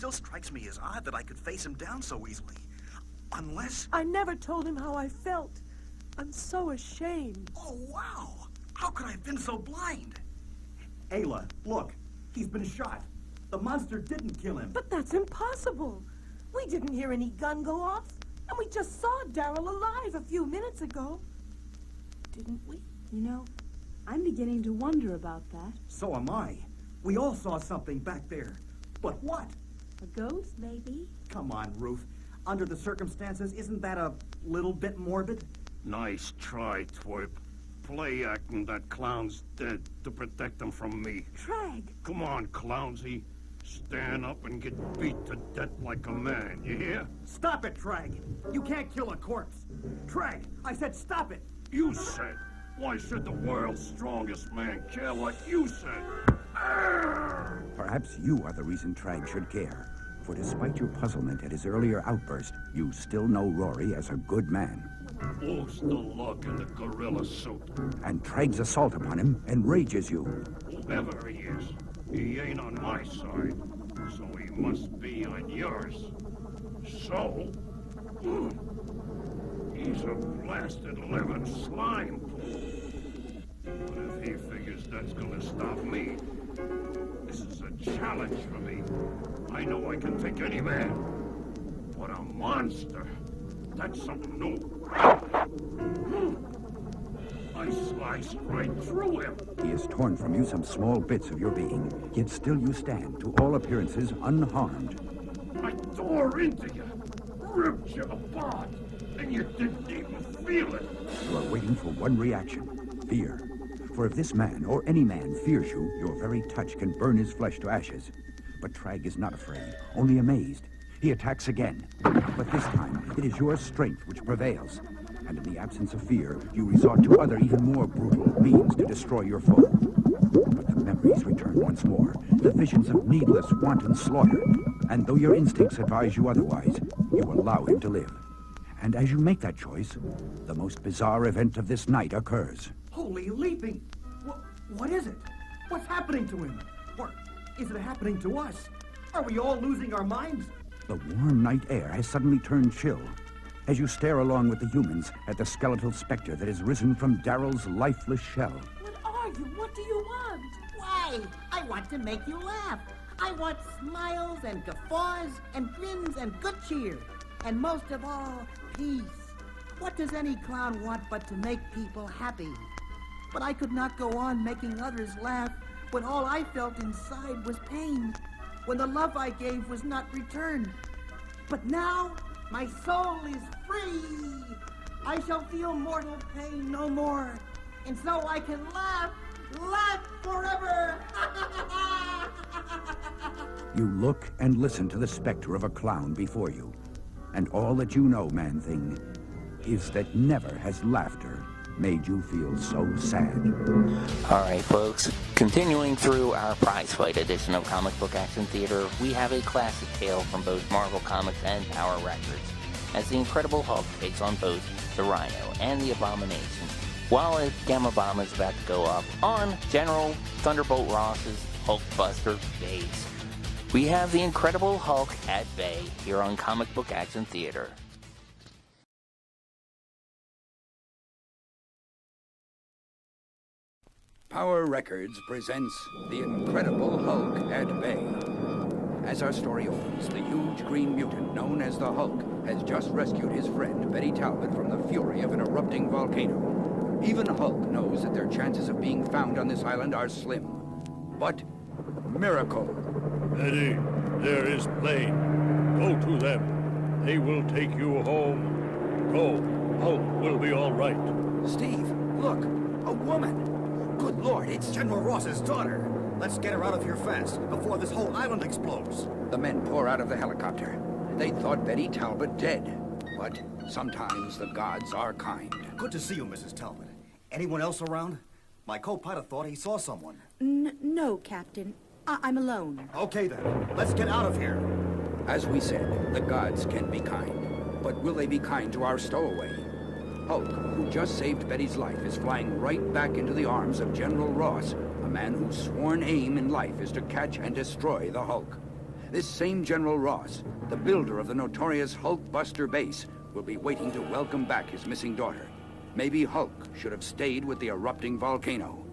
still strikes me as odd that I could face him down so easily. Unless... I never told him how I felt. I'm so ashamed. Oh, wow. How could I have been so blind? Ayla, look. He's been shot. The monster didn't kill him. But that's impossible. We didn't hear any gun go off. And we just saw Daryl alive a few minutes ago. Didn't we? You know, I'm beginning to wonder about that. So am I. We all saw something back there. But what? A ghost, maybe? Come on, Ruth. Under the circumstances, isn't that a little bit morbid? Nice try, twerp. Play acting that clown's dead to protect them from me. Tragg. Come on, Clownsy. Stand up and get beat to death like a man, you hear? Stop it, Tragg. You can't kill a corpse. Tragg, I said stop it. You said. Why should the world's strongest man care what you said? Perhaps you are the reason Tragg should care. For despite your puzzlement at his earlier outburst, you still know Rory as a good man. Who's the luck in the gorilla suit? And Tragg's assault upon him enrages you. Whoever he is, he ain't on my side, so he must be on yours. So, he's a blasted living slime pool. But if he figures that's gonna stop me, this is a challenge for me. I know I can take any man, but a monster, that's something new. I sliced right through him. He has torn from you some small bits of your being, yet still you stand, to all appearances, unharmed. I tore into you, ripped you apart, and you didn't even feel it. You are waiting for one reaction, fear. For if this man, or any man, fears you, your very touch can burn his flesh to ashes. But Tragg is not afraid, only amazed. He attacks again. But this time, it is your strength which prevails. And in the absence of fear, you resort to other, even more brutal means to destroy your foe. But the memories return once more, the visions of needless, wanton slaughter. And though your instincts advise you otherwise, you allow him to live. And as you make that choice, the most bizarre event of this night occurs. Holy leaping! What is it? What's happening to him? Or is it happening to us? Are we all losing our minds? The warm night air has suddenly turned chill as you stare along with the humans at the skeletal specter that has risen from Daryl's lifeless shell. What are you? What do you want? Why? I want to make you laugh. I want smiles and guffaws and grins and good cheer. And most of all, peace. What does any clown want but to make people happy? But I could not go on making others laugh when all I felt inside was pain, when the love I gave was not returned. But now, my soul is free. I shall feel mortal pain no more. And so I can laugh forever. You look and listen to the specter of a clown before you. And all that you know, man-thing, is that never has laughter made you feel so sad. All right, folks. Continuing through our prize fight edition of Comic Book Action Theater, we have a classic tale from both Marvel Comics and Tower Records, as the Incredible Hulk takes on both the Rhino and the Abomination, while a Gamma Bomb is about to go up on General Thunderbolt Ross's Hulkbuster base. We have the Incredible Hulk at bay here on Comic Book Action Theater. Tower Records presents The Incredible Hulk at Bay. As our story opens, the huge green mutant known as the Hulk has just rescued his friend Betty Talbot from the fury of an erupting volcano. Even Hulk knows that their chances of being found on this island are slim. But miracle. Betty, there is plane. Go to them. They will take you home. Go. Hulk will be all right. Steve, look, a woman. Good Lord, it's General Ross's daughter. Let's get her out of here fast, before this whole island explodes. The men pour out of the helicopter. They thought Betty Talbot dead. But sometimes the gods are kind. Good to see you, Mrs. Talbot. Anyone else around? My co-pilot thought he saw someone. No, Captain. I'm alone. Okay, then. Let's get out of here. As we said, the gods can be kind. But will they be kind to our stowaway? Hulk, who just saved Betty's life, is flying right back into the arms of General Ross, a man whose sworn aim in life is to catch and destroy the Hulk. this same General Ross, the builder of the notorious Hulkbuster base, will be waiting to welcome back his missing daughter. Maybe Hulk should have stayed with the erupting volcano.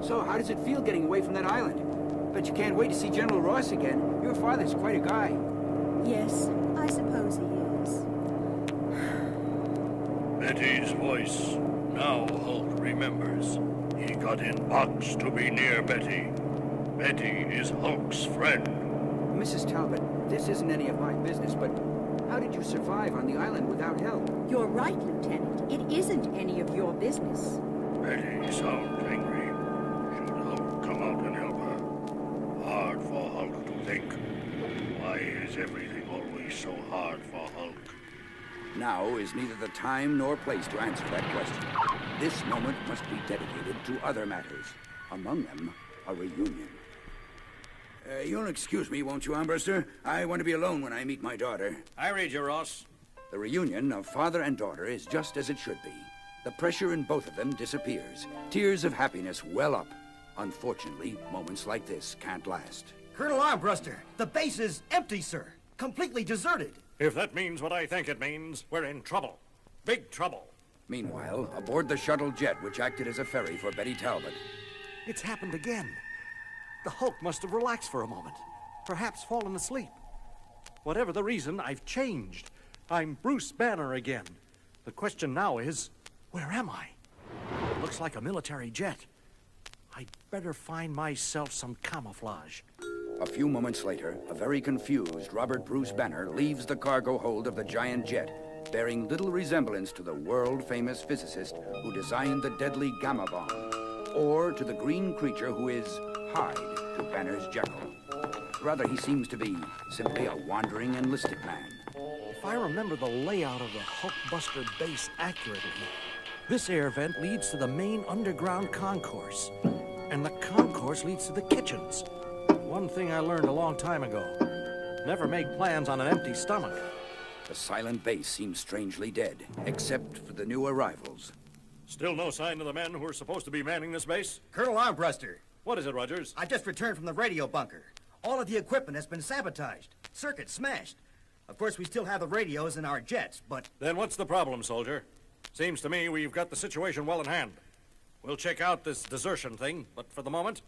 So how does it feel getting away from that island? Bet you can't wait to see General Ross again. Your father's quite a guy. Yes, I suppose he is. Betty's voice. Now Hulk remembers. He got in box to be near Betty. Betty is Hulk's friend. Mrs. Talbot, this isn't any of my business, but how did you survive on the island without help? You're right, Lieutenant. It isn't any of your business. Betty sounds angry. Should Hulk come out and help her? Hard for Hulk to think. Why is everything always so hard for Hulk? Now is neither the time nor place to answer that question. This moment must be dedicated to other matters. Among them, a reunion. You'll excuse me, won't you, Armbruster? I want to be alone when I meet my daughter. I read you, Ross. The reunion of father and daughter is just as it should be. The pressure in both of them disappears. Tears of happiness well up. Unfortunately, moments like this can't last. Colonel Armbruster, the base is empty, sir. Completely deserted. If that means what I think it means, we're in trouble. Big trouble. Meanwhile, aboard the shuttle jet which acted as a ferry for Betty Talbot. It's happened again. The Hulk must have relaxed for a moment. Perhaps fallen asleep. Whatever the reason, I've changed. I'm Bruce Banner again. The question now is, where am I? It looks like a military jet. I'd better find myself some camouflage. A few moments later, a very confused Robert Bruce Banner leaves the cargo hold of the giant jet, bearing little resemblance to the world-famous physicist who designed the deadly gamma bomb, or to the green creature who is Hyde to Banner's Jekyll. Rather, he seems to be simply a wandering enlisted man. If I remember the layout of the Hulkbuster base accurately, this air vent leads to the main underground concourse, and the concourse leads to the kitchens. One thing I learned a long time ago: never make plans on an empty stomach. The silent base seems strangely dead, except for the new arrivals. Still no sign of the men who are supposed to be manning this base? Colonel Armbruster. What is it, Rogers? I just returned from the radio bunker. All of the equipment has been sabotaged. Circuits smashed. Of course, we still have the radios in our jets, but... Then what's the problem, soldier? Seems to me we've got the situation well in hand. We'll check out this desertion thing, but for the moment,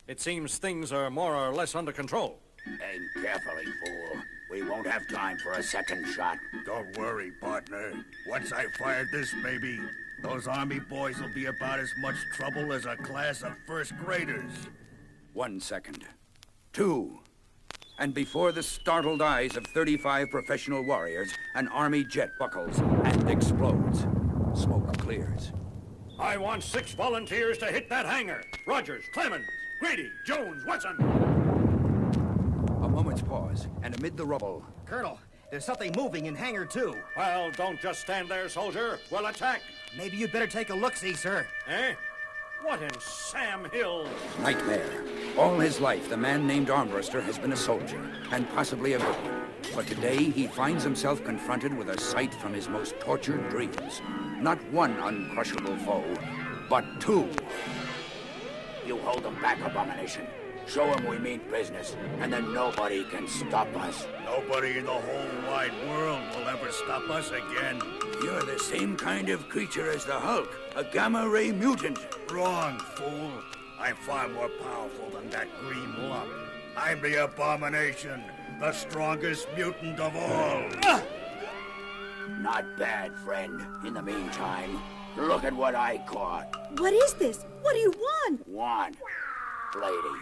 it seems things are more or less under control. Aim carefully, fool. We won't have time for a second shot. Don't worry, partner. Once I fired this baby, those Army boys will be about as much trouble as a class of first graders. 1 second. 2. And before the startled eyes of 35 professional warriors, an Army jet buckles and explodes. Smoke clears. I want 6 volunteers to hit that hangar. Rogers, Clemens, Grady, Jones, Watson. A moment's pause, and amid the rubble... Colonel, there's something moving in Hangar 2. Well, don't just stand there, soldier. We'll attack. Maybe you'd better take a look-see, sir. Eh? What in Sam Hill? Nightmare. All his life, the man named Armbruster has been a soldier, and possibly a good one. But today, he finds himself confronted with a sight from his most tortured dreams. Not one uncrushable foe, but 2. You hold them back, Abomination. Show them we mean business, and then nobody can stop us. Nobody in the whole wide world will ever stop us again. You're the same kind of creature as the Hulk, a gamma-ray mutant. Wrong, fool. I'm far more powerful than that green lump. I'm the Abomination, the strongest mutant of all. Not bad, friend. In the meantime, look at what I caught. What is this? What do you want? Want? Lady,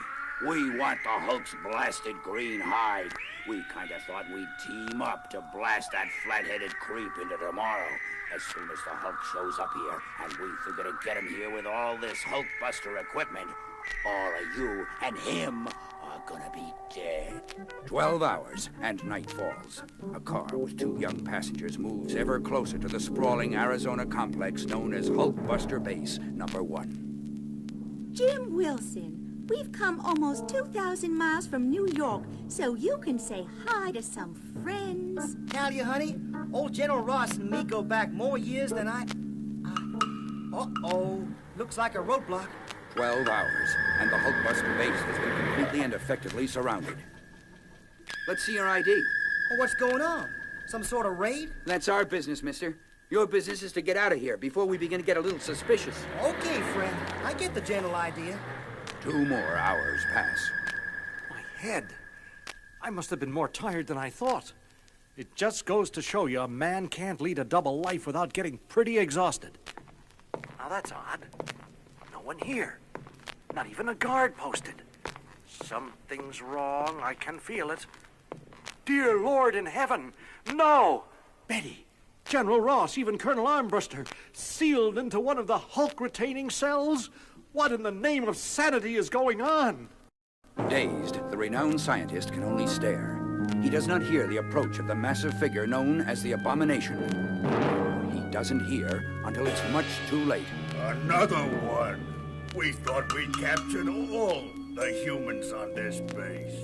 we want the Hulk's blasted green hide. We kind of thought we'd team up to blast that flat-headed creep into tomorrow. As soon as the Hulk shows up here, and we figure to get him here with all this Hulkbuster equipment, all of you and him are gonna be dead. 12 hours, and night falls. A car with 2 young passengers moves ever closer to the sprawling Arizona complex known as Hulkbuster Base number 1. Jim Wilson, we've come almost 2,000 miles from New York, so you can say hi to some friends. Talia, honey, old General Ross and me go back more years than I... Uh-oh. Looks like a roadblock. 12 hours, and the Hulkbuster base has been completely and effectively surrounded. Let's see your ID. Well, what's going on? Some sort of raid? That's our business, mister. Your business is to get out of here before we begin to get a little suspicious. Okay, friend. I get the general idea. 2 more hours pass. My head. I must have been more tired than I thought. It just goes to show you a man can't lead a double life without getting pretty exhausted. Now that's odd. No one here. Not even a guard posted. Something's wrong. I can feel it. Dear Lord in heaven, no! Betty, General Ross, even Colonel Armbruster, sealed into one of the Hulk retaining cells? What in the name of sanity is going on? Dazed, the renowned scientist can only stare. He does not hear the approach of the massive figure known as the Abomination. He doesn't hear until it's much too late. Another one. We thought we'd captured all the humans on this base.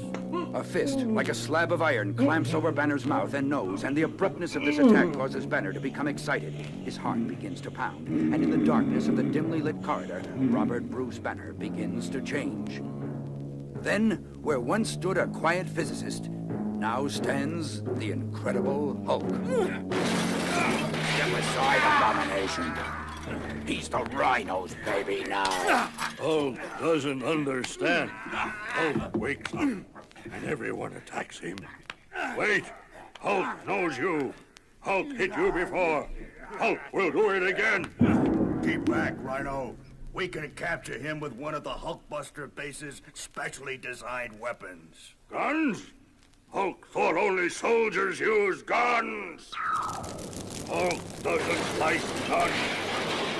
A fist, like a slab of iron, clamps over Banner's mouth and nose, and the abruptness of this attack causes Banner to become excited. His heart begins to pound, and in the darkness of the dimly lit corridor, Robert Bruce Banner begins to change. Then, where once stood a quiet physicist, now stands the Incredible Hulk. Step aside, Abomination. He's the Rhino's baby now. Hulk doesn't understand. Hulk wakes up, and everyone attacks him. Wait! Hulk knows you. Hulk hit you before. Hulk will do it again. Keep back, Rhino. We can capture him with one of the Hulkbuster base's specially designed weapons. Guns? Hulk thought only soldiers used guns. Hulk doesn't like guns.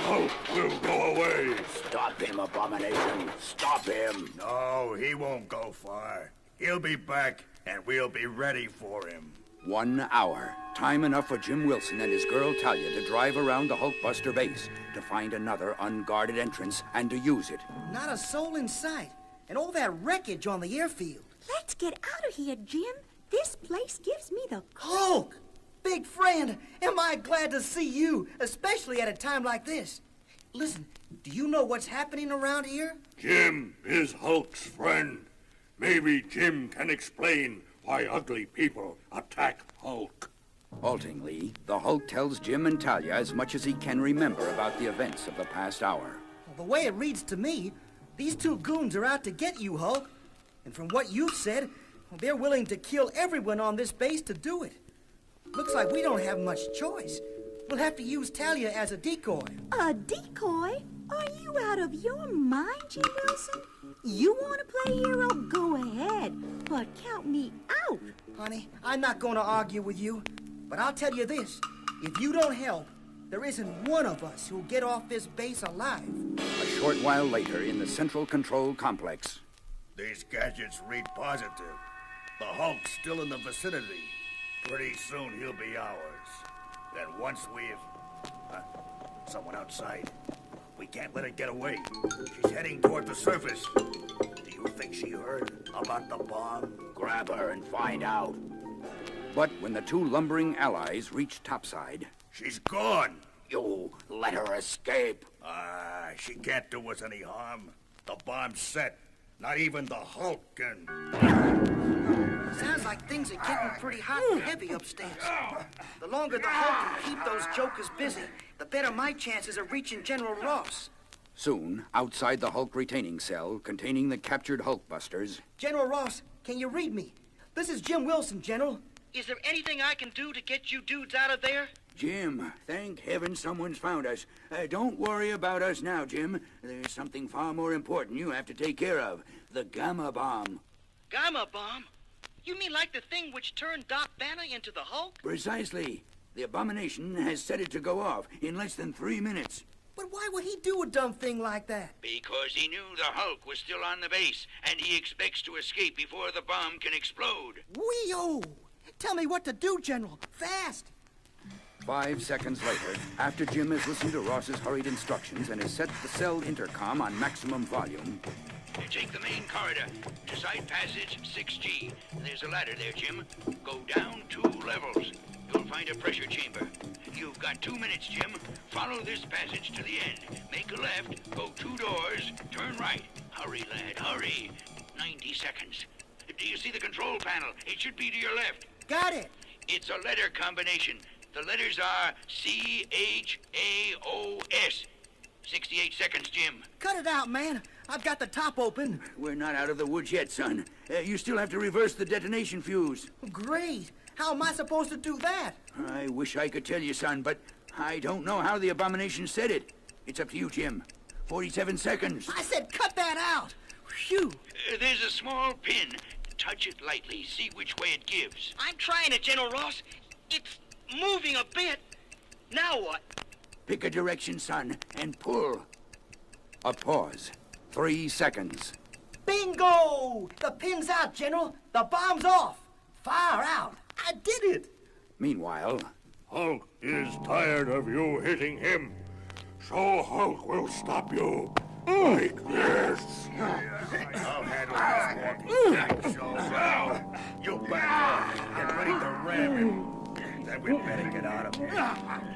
Hulk will go away. Stop him, Abomination. Stop him. No, he won't go far. He'll be back, and we'll be ready for him. 1 hour. Time enough for Jim Wilson and his girl Talia to drive around the Hulkbuster base, to find another unguarded entrance, and to use it. Not a soul in sight. And all that wreckage on the airfield. Let's get out of here, Jim. This place gives me the... Hulk! Big friend, am I glad to see you, especially at a time like this. Listen, do you know what's happening around here? Jim is Hulk's friend. Maybe Jim can explain why ugly people attack Hulk. Haltingly, the Hulk tells Jim and Talia as much as he can remember about the events of the past hour. Well, the way it reads to me, these 2 goons are out to get you, Hulk. And from what you've said, well, they're willing to kill everyone on this base to do it. Looks like we don't have much choice. We'll have to use Talia as a decoy. A decoy? Are you out of your mind, Jim Wilson? You want to play hero? Go ahead, but count me out. Honey, I'm not going to argue with you, but I'll tell you this. If you don't help, there isn't one of us who'll get off this base alive. A short while later, in the Central Control Complex. These gadgets read positive. The Hulk's still in the vicinity. Pretty soon he'll be ours. Then once we've... someone outside. We can't let her get away. She's heading toward the surface. Do you think she heard about the bomb? Grab her and find out. But when the 2 lumbering allies reach topside... She's gone! You let her escape. She can't do us any harm. The bomb's set. Not even the Hulk can... Sounds like things are getting pretty hot and heavy upstairs. The longer the Hulk can keep those jokers busy, the better my chances of reaching General Ross. Soon, outside the Hulk retaining cell containing the captured Hulkbusters... General Ross, can you read me? This is Jim Wilson, General. Is there anything I can do to get you dudes out of there? Jim, thank heaven someone's found us. Don't worry about us now, Jim. There's something far more important you have to take care of. The Gamma Bomb. Gamma Bomb? You mean like the thing which turned Doc Banner into the Hulk? Precisely. The Abomination has set it to go off in less than 3 minutes. But why would he do a dumb thing like that? Because he knew the Hulk was still on the base, and he expects to escape before the bomb can explode. Wee-oh! Tell me what to do, General. Fast! 5 seconds later, after Jim has listened to Ross's hurried instructions and has set the cell intercom on maximum volume... Take the main corridor to side passage 6G. There's a ladder there, Jim. Go down 2 levels. You'll find a pressure chamber. You've got 2 minutes, Jim. Follow this passage to the end. Make a left, go 2 doors, turn right. Hurry, lad, hurry. 90 seconds. Do you see the control panel? It should be to your left. Got it. It's a letter combination. The letters are C-H-A-O-S. 68 seconds, Jim. Cut it out, man. I've got the top open. We're not out of the woods yet, son. You still have to reverse the detonation fuse. Great. How am I supposed to do that? I wish I could tell you, son, but I don't know how the Abomination said it. It's up to you, Jim. 47 seconds. I said cut that out. Phew. There's a small pin. Touch it lightly. See which way it gives. I'm trying it, General Ross. It's moving a bit. Now what? Pick a direction, son, and pull. A pause. 3 seconds. Bingo! The pin's out, General. The bomb's off. Fire out. I did it. Meanwhile, Hulk is tired of you hitting him, so Hulk will stop you. Like this. I'll handle this walking show now. You back up. Get ready to ram him. Then we better get out of here.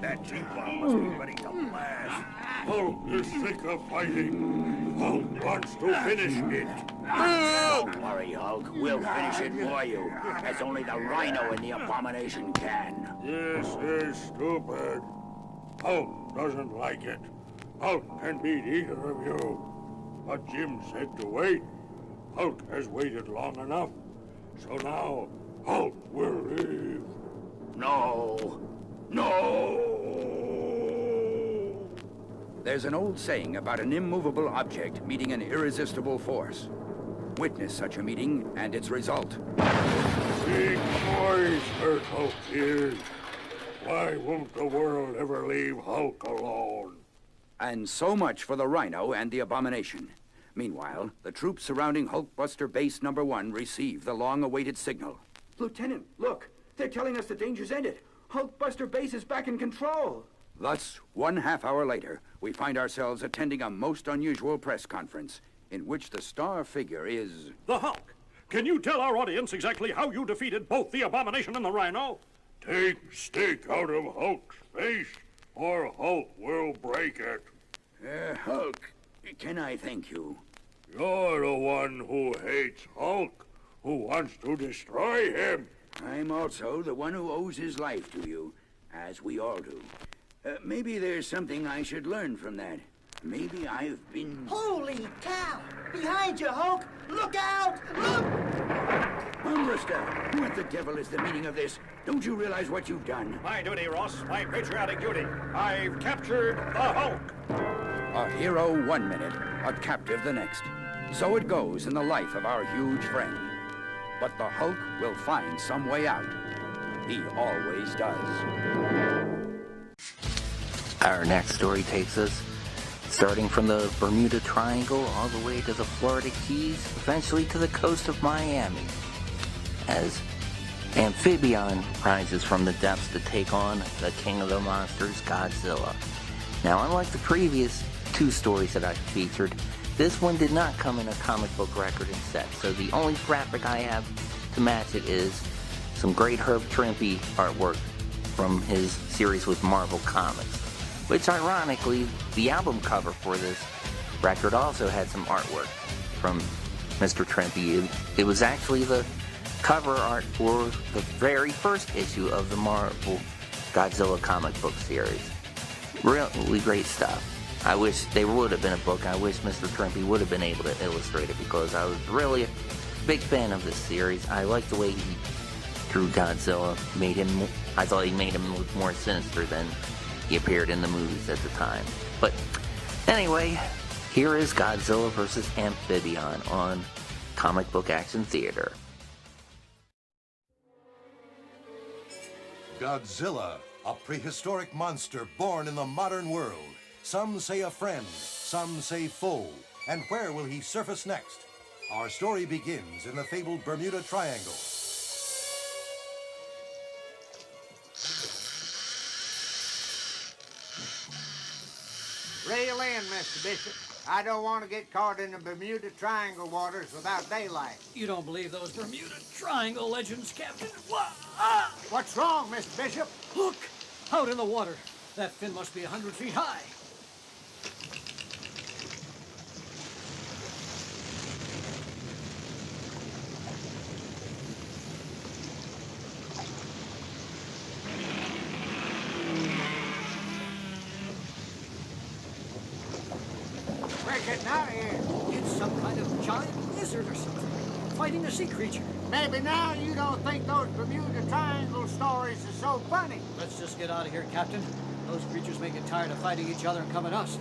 That G-bomb must be ready to blast. Hulk is sick of fighting. Hulk wants to finish it. Don't worry, Hulk. We'll finish it for you, as only the Rhino and the Abomination can. This is stupid. Hulk doesn't like it. Hulk can beat either of you. But Jim said to wait. Hulk has waited long enough. So now, Hulk will leave. No. No! there's an old saying about an immovable object meeting an irresistible force. Witness such a meeting and its result. Big boys hurt Hulk here. Why won't the world ever leave Hulk alone? And so much for the Rhino and the Abomination. Meanwhile, the troops surrounding Hulkbuster Base Number 1 receive the long-awaited signal. Lieutenant, look! They're telling us the danger's ended. Hulkbuster Base is back in control. Thus, 1/2 hour later, we find ourselves attending a most unusual press conference in which the star figure is... The Hulk! Can you tell our audience exactly how you defeated both the Abomination and the Rhino? Take stick out of Hulk's face, or Hulk will break it. Hulk, can I thank you? You're the one who hates Hulk, who wants to destroy him. I'm also the one who owes his life to you, as we all do. Maybe there's something I should learn from that. Maybe I've been... Holy cow! Behind you, Hulk! Look out! Look! Umbrista, what the devil is the meaning of this? Don't you realize what you've done? My duty, Ross. My patriotic duty. I've captured the Hulk. A hero 1 minute, a captive the next. So it goes in the life of our huge friend. But the Hulk will find some way out. He always does. Our next story takes us starting from the Bermuda Triangle all the way to the Florida Keys, eventually to the coast of Miami, as Amphibion rises from the depths to take on the king of the monsters, Godzilla. Now, unlike the previous two stories that I featured, this one did not come in a comic book record and set, so the only graphic I have to match it is some great Herb Trimpe artwork from his series with Marvel Comics, which ironically, the album cover for this record also had some artwork from Mr. Trimpe. It was actually the cover art for the very first issue of the Marvel Godzilla comic book series. Really great stuff. I wish there would have been a book. I wish Mr. Trimpe would have been able to illustrate it because I was really a big fan of this series. I liked the way he drew Godzilla. I thought he made him look more sinister than he appeared in the movies at the time. But anyway, here is Godzilla vs. Amphibion on Comic Book Action Theater. Godzilla, a prehistoric monster born in the modern world. Some say a friend, some say foe. And where will he surface next? Our story begins in the fabled Bermuda Triangle. Reel in, Mr. Bishop. I don't want to get caught in the Bermuda Triangle waters without daylight. You don't believe those Bermuda Triangle legends, Captain? What's wrong, Mr. Bishop? Look! Out in the water. That fin must be 100 feet high. fighting a sea creature. Maybe now you don't think those Bermuda Triangle stories are so funny. Let's just get out of here, Captain. Those creatures may get tired of fighting each other and come at us.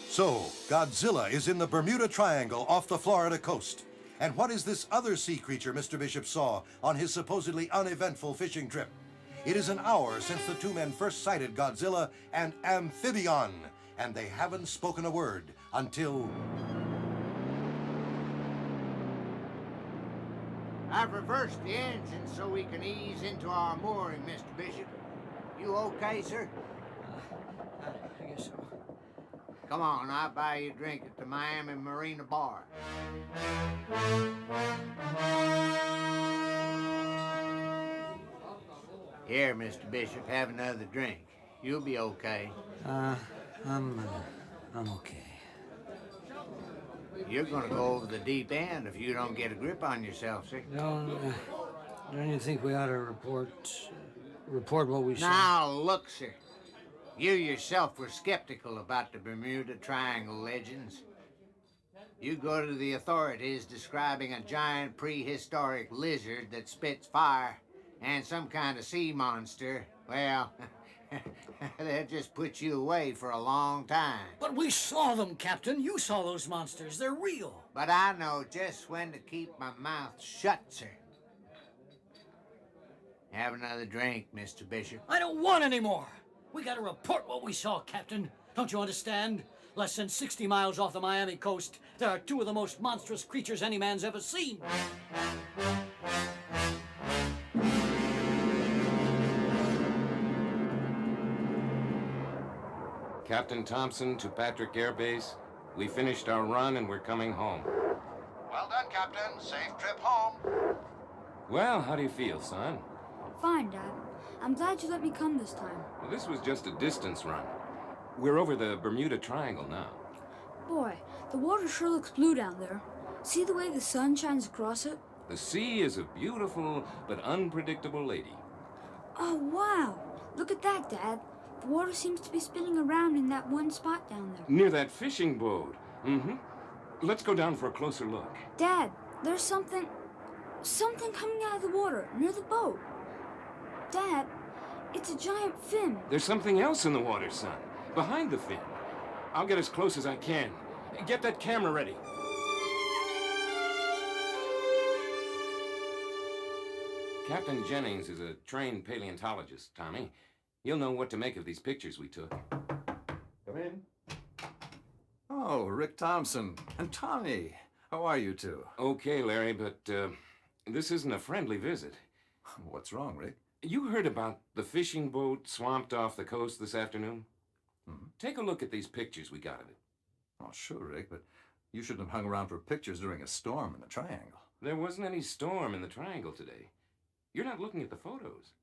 So, Godzilla is in the Bermuda Triangle off the Florida coast. And what is this other sea creature Mr. Bishop saw on his supposedly uneventful fishing trip? It is an hour since the two men first sighted Godzilla and Amphibion, and they haven't spoken a word until... I've reversed the engine so we can ease into our mooring, Mr. Bishop. You okay, sir? I guess so. Come on, I'll buy you a drink at the Miami Marina Bar. Here, Mr. Bishop, have another drink. You'll be okay. I'm okay. You're gonna go over the deep end if you don't get a grip on yourself, sir. Don't you think we ought to report what we saw? Now, look, sir. You yourself were skeptical about the Bermuda Triangle legends. You go to the authorities describing a giant prehistoric lizard that spits fire and some kind of sea monster. Well, they'll just put you away for a long time. But we saw them, Captain. You saw those monsters. They're real. But I know just when to keep my mouth shut, sir. Have another drink, Mr. Bishop. I don't want any more. We gotta report what we saw, Captain. Don't you understand? Less than 60 miles off the Miami coast, there are two of the most monstrous creatures any man's ever seen. Captain Thompson to Patrick Air Base. We finished our run and we're coming home. Well done, Captain. Safe trip home. Well, how do you feel, son? Fine, Dad. I'm glad you let me come this time. Well, this was just a distance run. We're over the Bermuda Triangle now. Boy, the water sure looks blue down there. See the way the sun shines across it? The sea is a beautiful but unpredictable lady. Oh, wow. Look at that, Dad. The water seems to be spinning around in that one spot down there. Near that fishing boat. Mm-hmm. Let's go down for a closer look. Dad, there's something coming out of the water near the boat. Dad, it's a giant fin. There's something else in the water, son. Behind the fin. I'll get as close as I can. Get that camera ready. Captain Jennings is a trained paleontologist, Tommy. He'll know what to make of these pictures we took. Come in. Oh, Rick Thompson and Tommy. How are you two? Okay, Larry, but this isn't a friendly visit. What's wrong, Rick? You heard about the fishing boat swamped off the coast this afternoon? Mm-hmm. Take a look at these pictures we got of it. Oh, sure, Rick, but you shouldn't have hung around for pictures during a storm in the Triangle. There wasn't any storm in the Triangle today. You're not looking at the photos.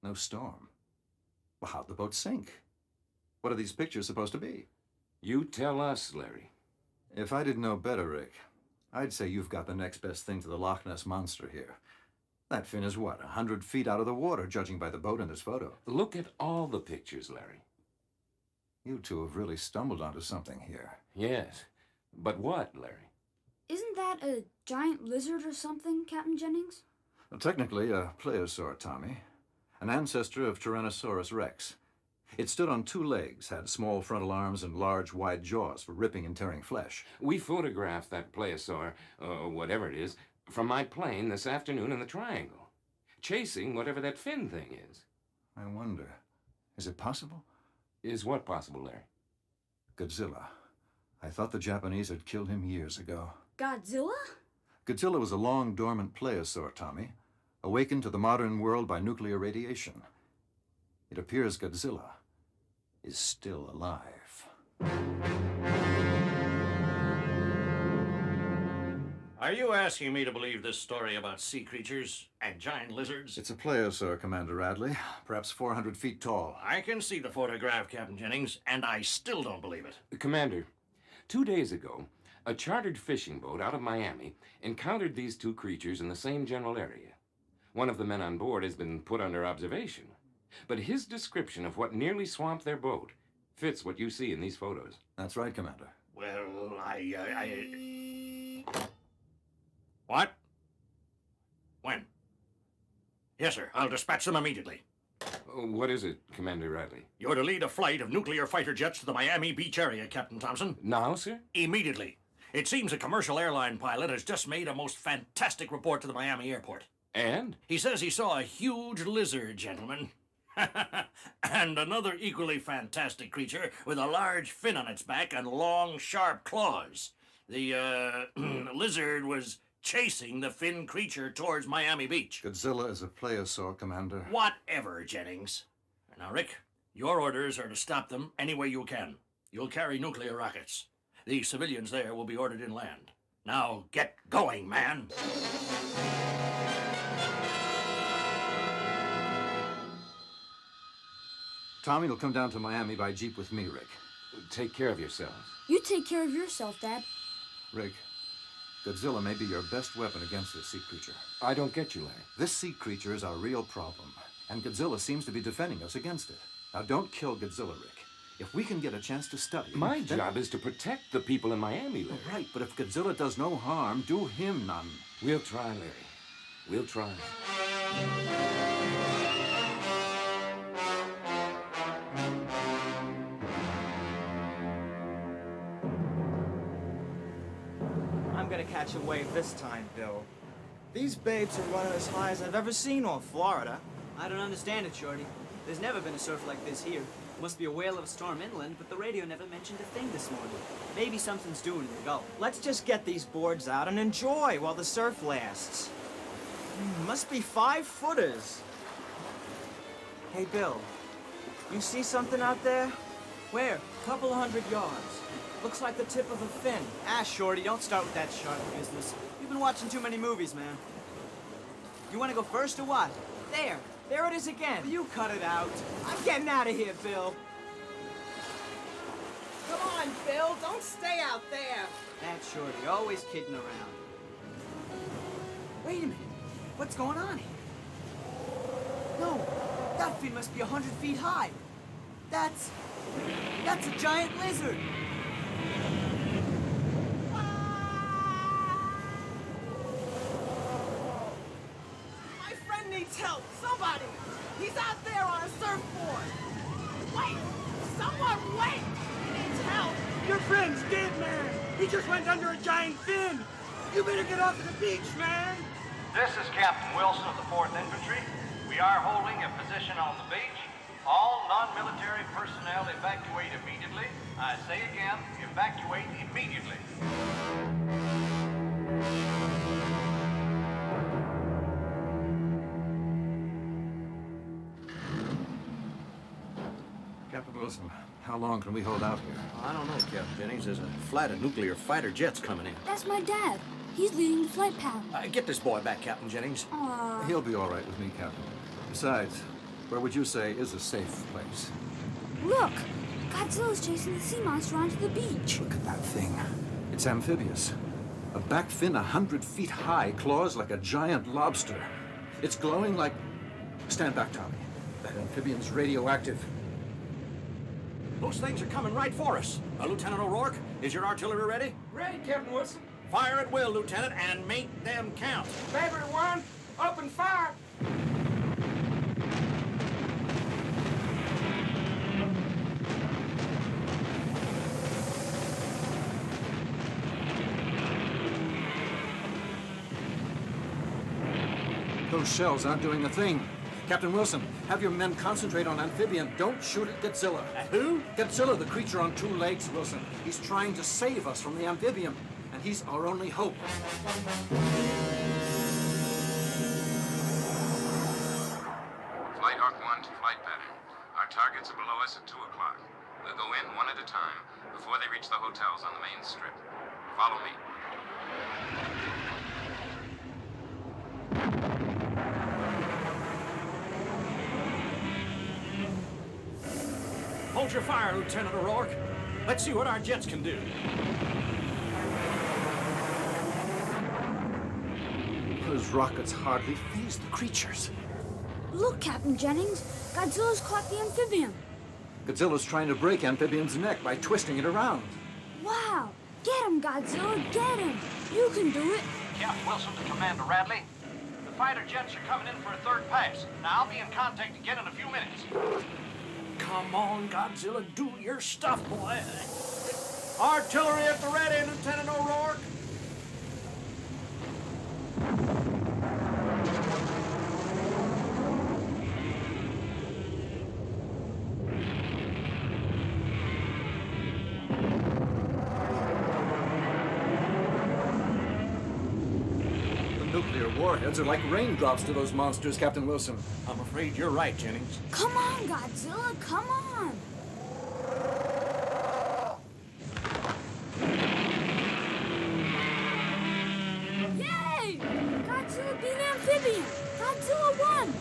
No storm? Well, how'd the boat sink? What are these pictures supposed to be? You tell us, Larry. If I didn't know better, Rick, I'd say you've got the next best thing to the Loch Ness Monster here. That fin is what, 100 feet out of the water, judging by the boat in this photo. Look at all the pictures, Larry. You two have really stumbled onto something here. Yes. But what, Larry? Isn't that a giant lizard or something, Captain Jennings? Well, technically, a plesiosaur, Tommy. An ancestor of Tyrannosaurus rex. It stood on two legs, had small frontal arms and large, wide jaws for ripping and tearing flesh. We photographed that plesiosaur, or whatever it is, from my plane this afternoon in the Triangle, chasing whatever that fin thing is. I wonder, is it possible? Is what possible, Larry? Godzilla. I thought the Japanese had killed him years ago. Godzilla? Godzilla was a long dormant plesiosaur, Tommy, awakened to the modern world by nuclear radiation. It appears Godzilla is still alive. Are you asking me to believe this story about sea creatures and giant lizards? It's a plesiosaur, Commander Radley, perhaps 400 feet tall. I can see the photograph, Captain Jennings, and I still don't believe it. Commander, 2 days ago, a chartered fishing boat out of Miami encountered these two creatures in the same general area. One of the men on board has been put under observation, but his description of what nearly swamped their boat Fits what you see in these photos. That's right, Commander. Well, What? When? Yes, sir. I'll dispatch them immediately. What is it, Commander Riley? You're to lead a flight of nuclear fighter jets to the Miami Beach area, Captain Thompson. Now, sir? Immediately. It seems a commercial airline pilot has just made a most fantastic report to the Miami airport. And? He says he saw a huge lizard, gentlemen. And another equally fantastic creature with a large fin on its back and long, sharp claws. The lizard was chasing the fin creature towards Miami Beach. Godzilla is a plesiosaur, Commander. Whatever, Jennings. Now, Rick, your orders are to stop them any way you can. You'll carry nuclear rockets. The civilians there will be ordered inland. Now, get going, man. Tommy will come down to Miami by jeep with me, Rick. Take care of yourselves. You take care of yourself, Dad. Rick, Godzilla may be your best weapon against this sea creature. I don't get you, Larry. This sea creature is our real problem, and Godzilla seems to be defending us against it. Now, don't kill Godzilla, Rick. If we can get a chance to study him... My job is to protect the people in Miami, Larry. Right, but if Godzilla does no harm, do him none. We'll try, Larry. We'll try. I'm gonna catch a wave this time, Bill. These babes are running as high as I've ever seen off Florida. I don't understand it, Shorty. There's never been a surf like this here. Must be a whale of a storm inland, but the radio never mentioned a thing this morning. Maybe something's doing in the Gulf. Let's just get these boards out and enjoy while the surf lasts. Must be 5-footers. Hey, Bill, you see something out there? Where? Couple of 100 yards. Looks like the tip of a fin. Ah, Shorty, don't start with that shark business. You've been watching too many movies, man. You want to go first or what? There it is again. You cut it out. I'm getting out of here, Bill. Come on, Bill, don't stay out there. That Shorty, always kidding around. Wait a minute. What's going on here? No, that fin must be 100 feet high. That's a giant lizard. My friend needs help. Somebody. He's out there on a surfboard. Wait! Someone wait! He needs help. Your friend's dead, man. He just went under a giant fin. You better get off to the beach, man. This is Captain Wilson of the 4th Infantry. We are holding a position on the beach. All non-military personnel evacuate immediately. I say again, evacuate immediately. Captain Wilson, how long can we hold out here? I don't know, Captain Jennings. There's a flight of nuclear fighter jets coming in. That's my dad. He's leading the flight path. Get this boy back, Captain Jennings. Aww. He'll be all right with me, Captain. Besides, where would you say is a safe place? Look! Godzilla's chasing the sea monster onto the beach. Look at that thing. It's amphibious. A back fin 100 feet high, claws like a giant lobster. It's glowing like... Stand back, Tommy. That amphibion's radioactive. Those things are coming right for us. Lieutenant O'Rourke, is your artillery ready? Ready, Captain Wilson. Fire at will, Lieutenant, and make them count. Favorite one, open fire. Those shells aren't doing a thing. Captain Wilson, have your men concentrate on Amphibion. Don't shoot at Godzilla. At who? Godzilla, the creature on 2 legs, Wilson. He's trying to save us from the Amphibian, and he's our only hope. Flight Hawk 1 to flight pattern. Our targets are below us at 2 o'clock. We'll go in one at a time before they reach the hotels on the main strip. Follow me. Hold your fire, Lieutenant O'Rourke. Let's see what our jets can do. Those rockets hardly phase the creatures. Look, Captain Jennings. Godzilla's caught the amphibian. Godzilla's trying to break Amphibion's neck by twisting it around. Wow! Get him, Godzilla, get him! You can do it! Captain Wilson to Commander Radley. The fighter jets are coming in for a third pass. Now, I'll be in contact again in a few minutes. Come on, Godzilla, do your stuff, boy. Artillery at the ready, Lieutenant O'Rourke. Nuclear warheads are like raindrops to those monsters, Captain Wilson. I'm afraid you're right, Jennings. Come on, Godzilla, come on! Yay! Godzilla beat Amphibion! Godzilla won!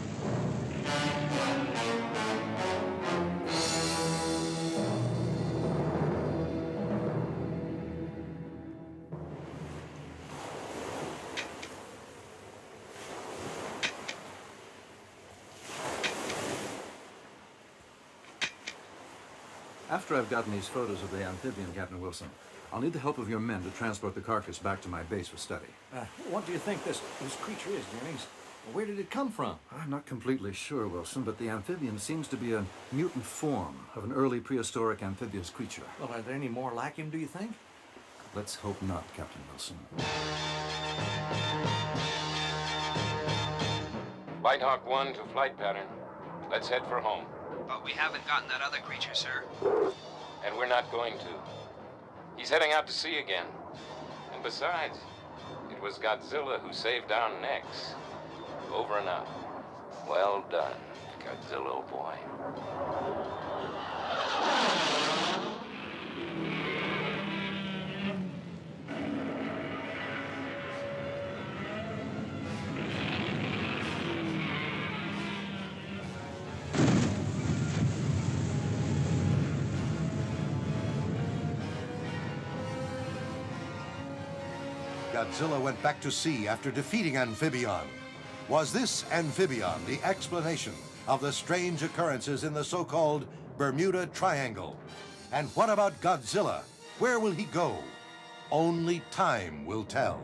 After I've gotten these photos of the amphibian, Captain Wilson, I'll need the help of your men to transport the carcass back to my base for study. What do you think this creature is, Jennings? Where did it come from? I'm not completely sure, Wilson, but the amphibian seems to be a mutant form of an early prehistoric amphibious creature. Well, are there any more like him, do you think? Let's hope not, Captain Wilson. Flight Hawk 1 to flight pattern. Let's head for home. But we haven't gotten that other creature, sir. And we're not going to. He's heading out to sea again. And besides, it was Godzilla who saved our necks. Over and out. Well done, Godzilla, old boy. Godzilla went back to sea after defeating Amphibion. Was this Amphibion the explanation of the strange occurrences in the so-called Bermuda Triangle? And what about Godzilla? Where will he go? Only time will tell.